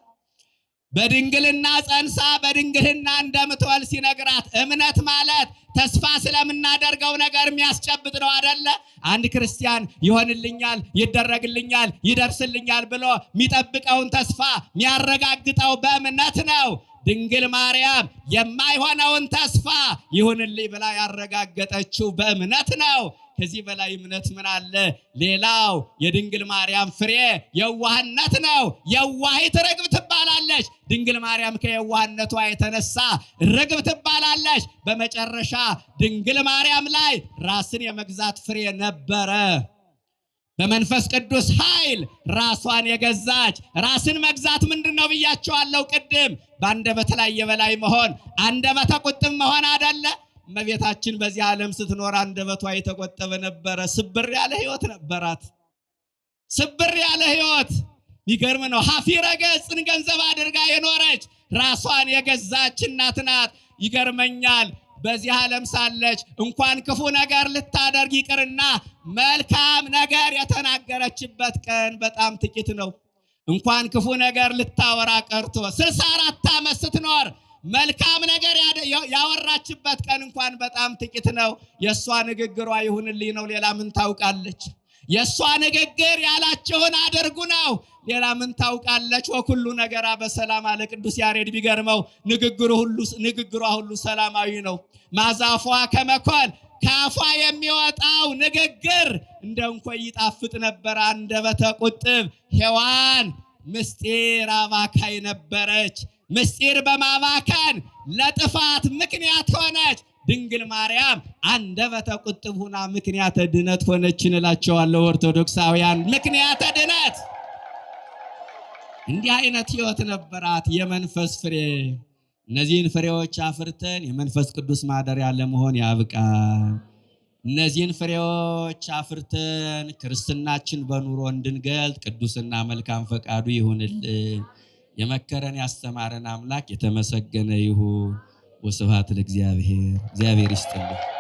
በድንግልና ጸንሳ በድንግልና እንደምትወልድ ሲነግራት፣ እምነት ማለት ተስፋ ስለምናደርገው ነገር የሚያስጨብጥ ነው አይደለ? አንድ ክርስቲያን ይሆንልኛል፣ ይደረግልኛል፣ ይደርስልኛል ብሎ የሚጠብቀውን ተስፋ የሚያረጋግጠው በእምነት ነው። ድንግል ማርያም የማይሆነውን ተስፋ ይሁንልኝ ብላ ያረጋገጠችው በእምነት ነው። ከዚህ በላይ እምነት ምን አለ? ሌላው የድንግል ማርያም ፍሬ የዋህነት ነው። የዋሂት ርግብ ትባላለች ድንግል ማርያም። ከየዋህነቷ የተነሳ ርግብ ትባላለች። በመጨረሻ ድንግል ማርያም ላይ ራስን የመግዛት ፍሬ ነበረ። በመንፈስ ቅዱስ ኃይል ራሷን የገዛች። ራስን መግዛት ምንድነው ብያቸዋለሁ ቅድም። በአንደበት ላይ የበላይ መሆን፣ አንደበተ ቁጥብ መሆን አይደለ? እመቤታችን በዚህ ዓለም ስትኖር አንደበቷ የተቆጠበ ነበረ። ስብር ያለ ሕይወት ነበራት። ስብር ያለ ሕይወት ይገርም ነው። ሀፊረ ገጽን ገንዘብ አድርጋ የኖረች ራሷን የገዛች እናት ናት። ይገርመኛል። በዚህ ዓለም ሳለች እንኳን ክፉ ነገር ልታደርግ ይቅርና መልካም ነገር የተናገረችበት ቀን በጣም ጥቂት ነው። እንኳን ክፉ ነገር ልታወራ ቀርቶ 64 ዓመት ስትኖር መልካም ነገር ያወራችበት ቀን እንኳን በጣም ጥቂት ነው። የሷ ንግግሯ ይሁንልኝ ነው። ሌላ ምን ታውቃለች? የሷ ንግግር ያላችሁን አድርጉ ነው። ሌላ ምን ታውቃለች? ወኩሉ ነገራ በሰላም አለ ቅዱስ ያሬድ። ቢገርመው ንግግሯ ሁሉ ሰላማዊ ነው። ማዛፏ ከመኮል ካፏ የሚወጣው ንግግር እንደ እንኮይ ይጣፍጥ ነበር። አንደበተ ቁጥብ ሔዋን ምስጢር አባካይ ነበረች። ምስጢር በማባከን ለጥፋት ምክንያት ሆነች። ድንግል ማርያም አንደበተ ቁጥብ ሆና ምክንያተ ድነት ሆነች እንላቸዋለሁ ኦርቶዶክሳውያን። ምክንያተ ድነት። እንዲህ አይነት ሕይወት ነበራት። የመንፈስ ፍሬ እነዚህን ፍሬዎች አፍርተን የመንፈስ ቅዱስ ማደሪያ ለመሆን ያብቃን። እነዚህን ፍሬዎች አፍርተን ክርስትናችን በኑሮ እንድንገልጥ ቅዱስና መልካም ፈቃዱ ይሁንልን። የመከረን ያስተማረን አምላክ የተመሰገነ ይሁን። ወስብሐት ለእግዚአብሔር። እግዚአብሔር ይስጥልን።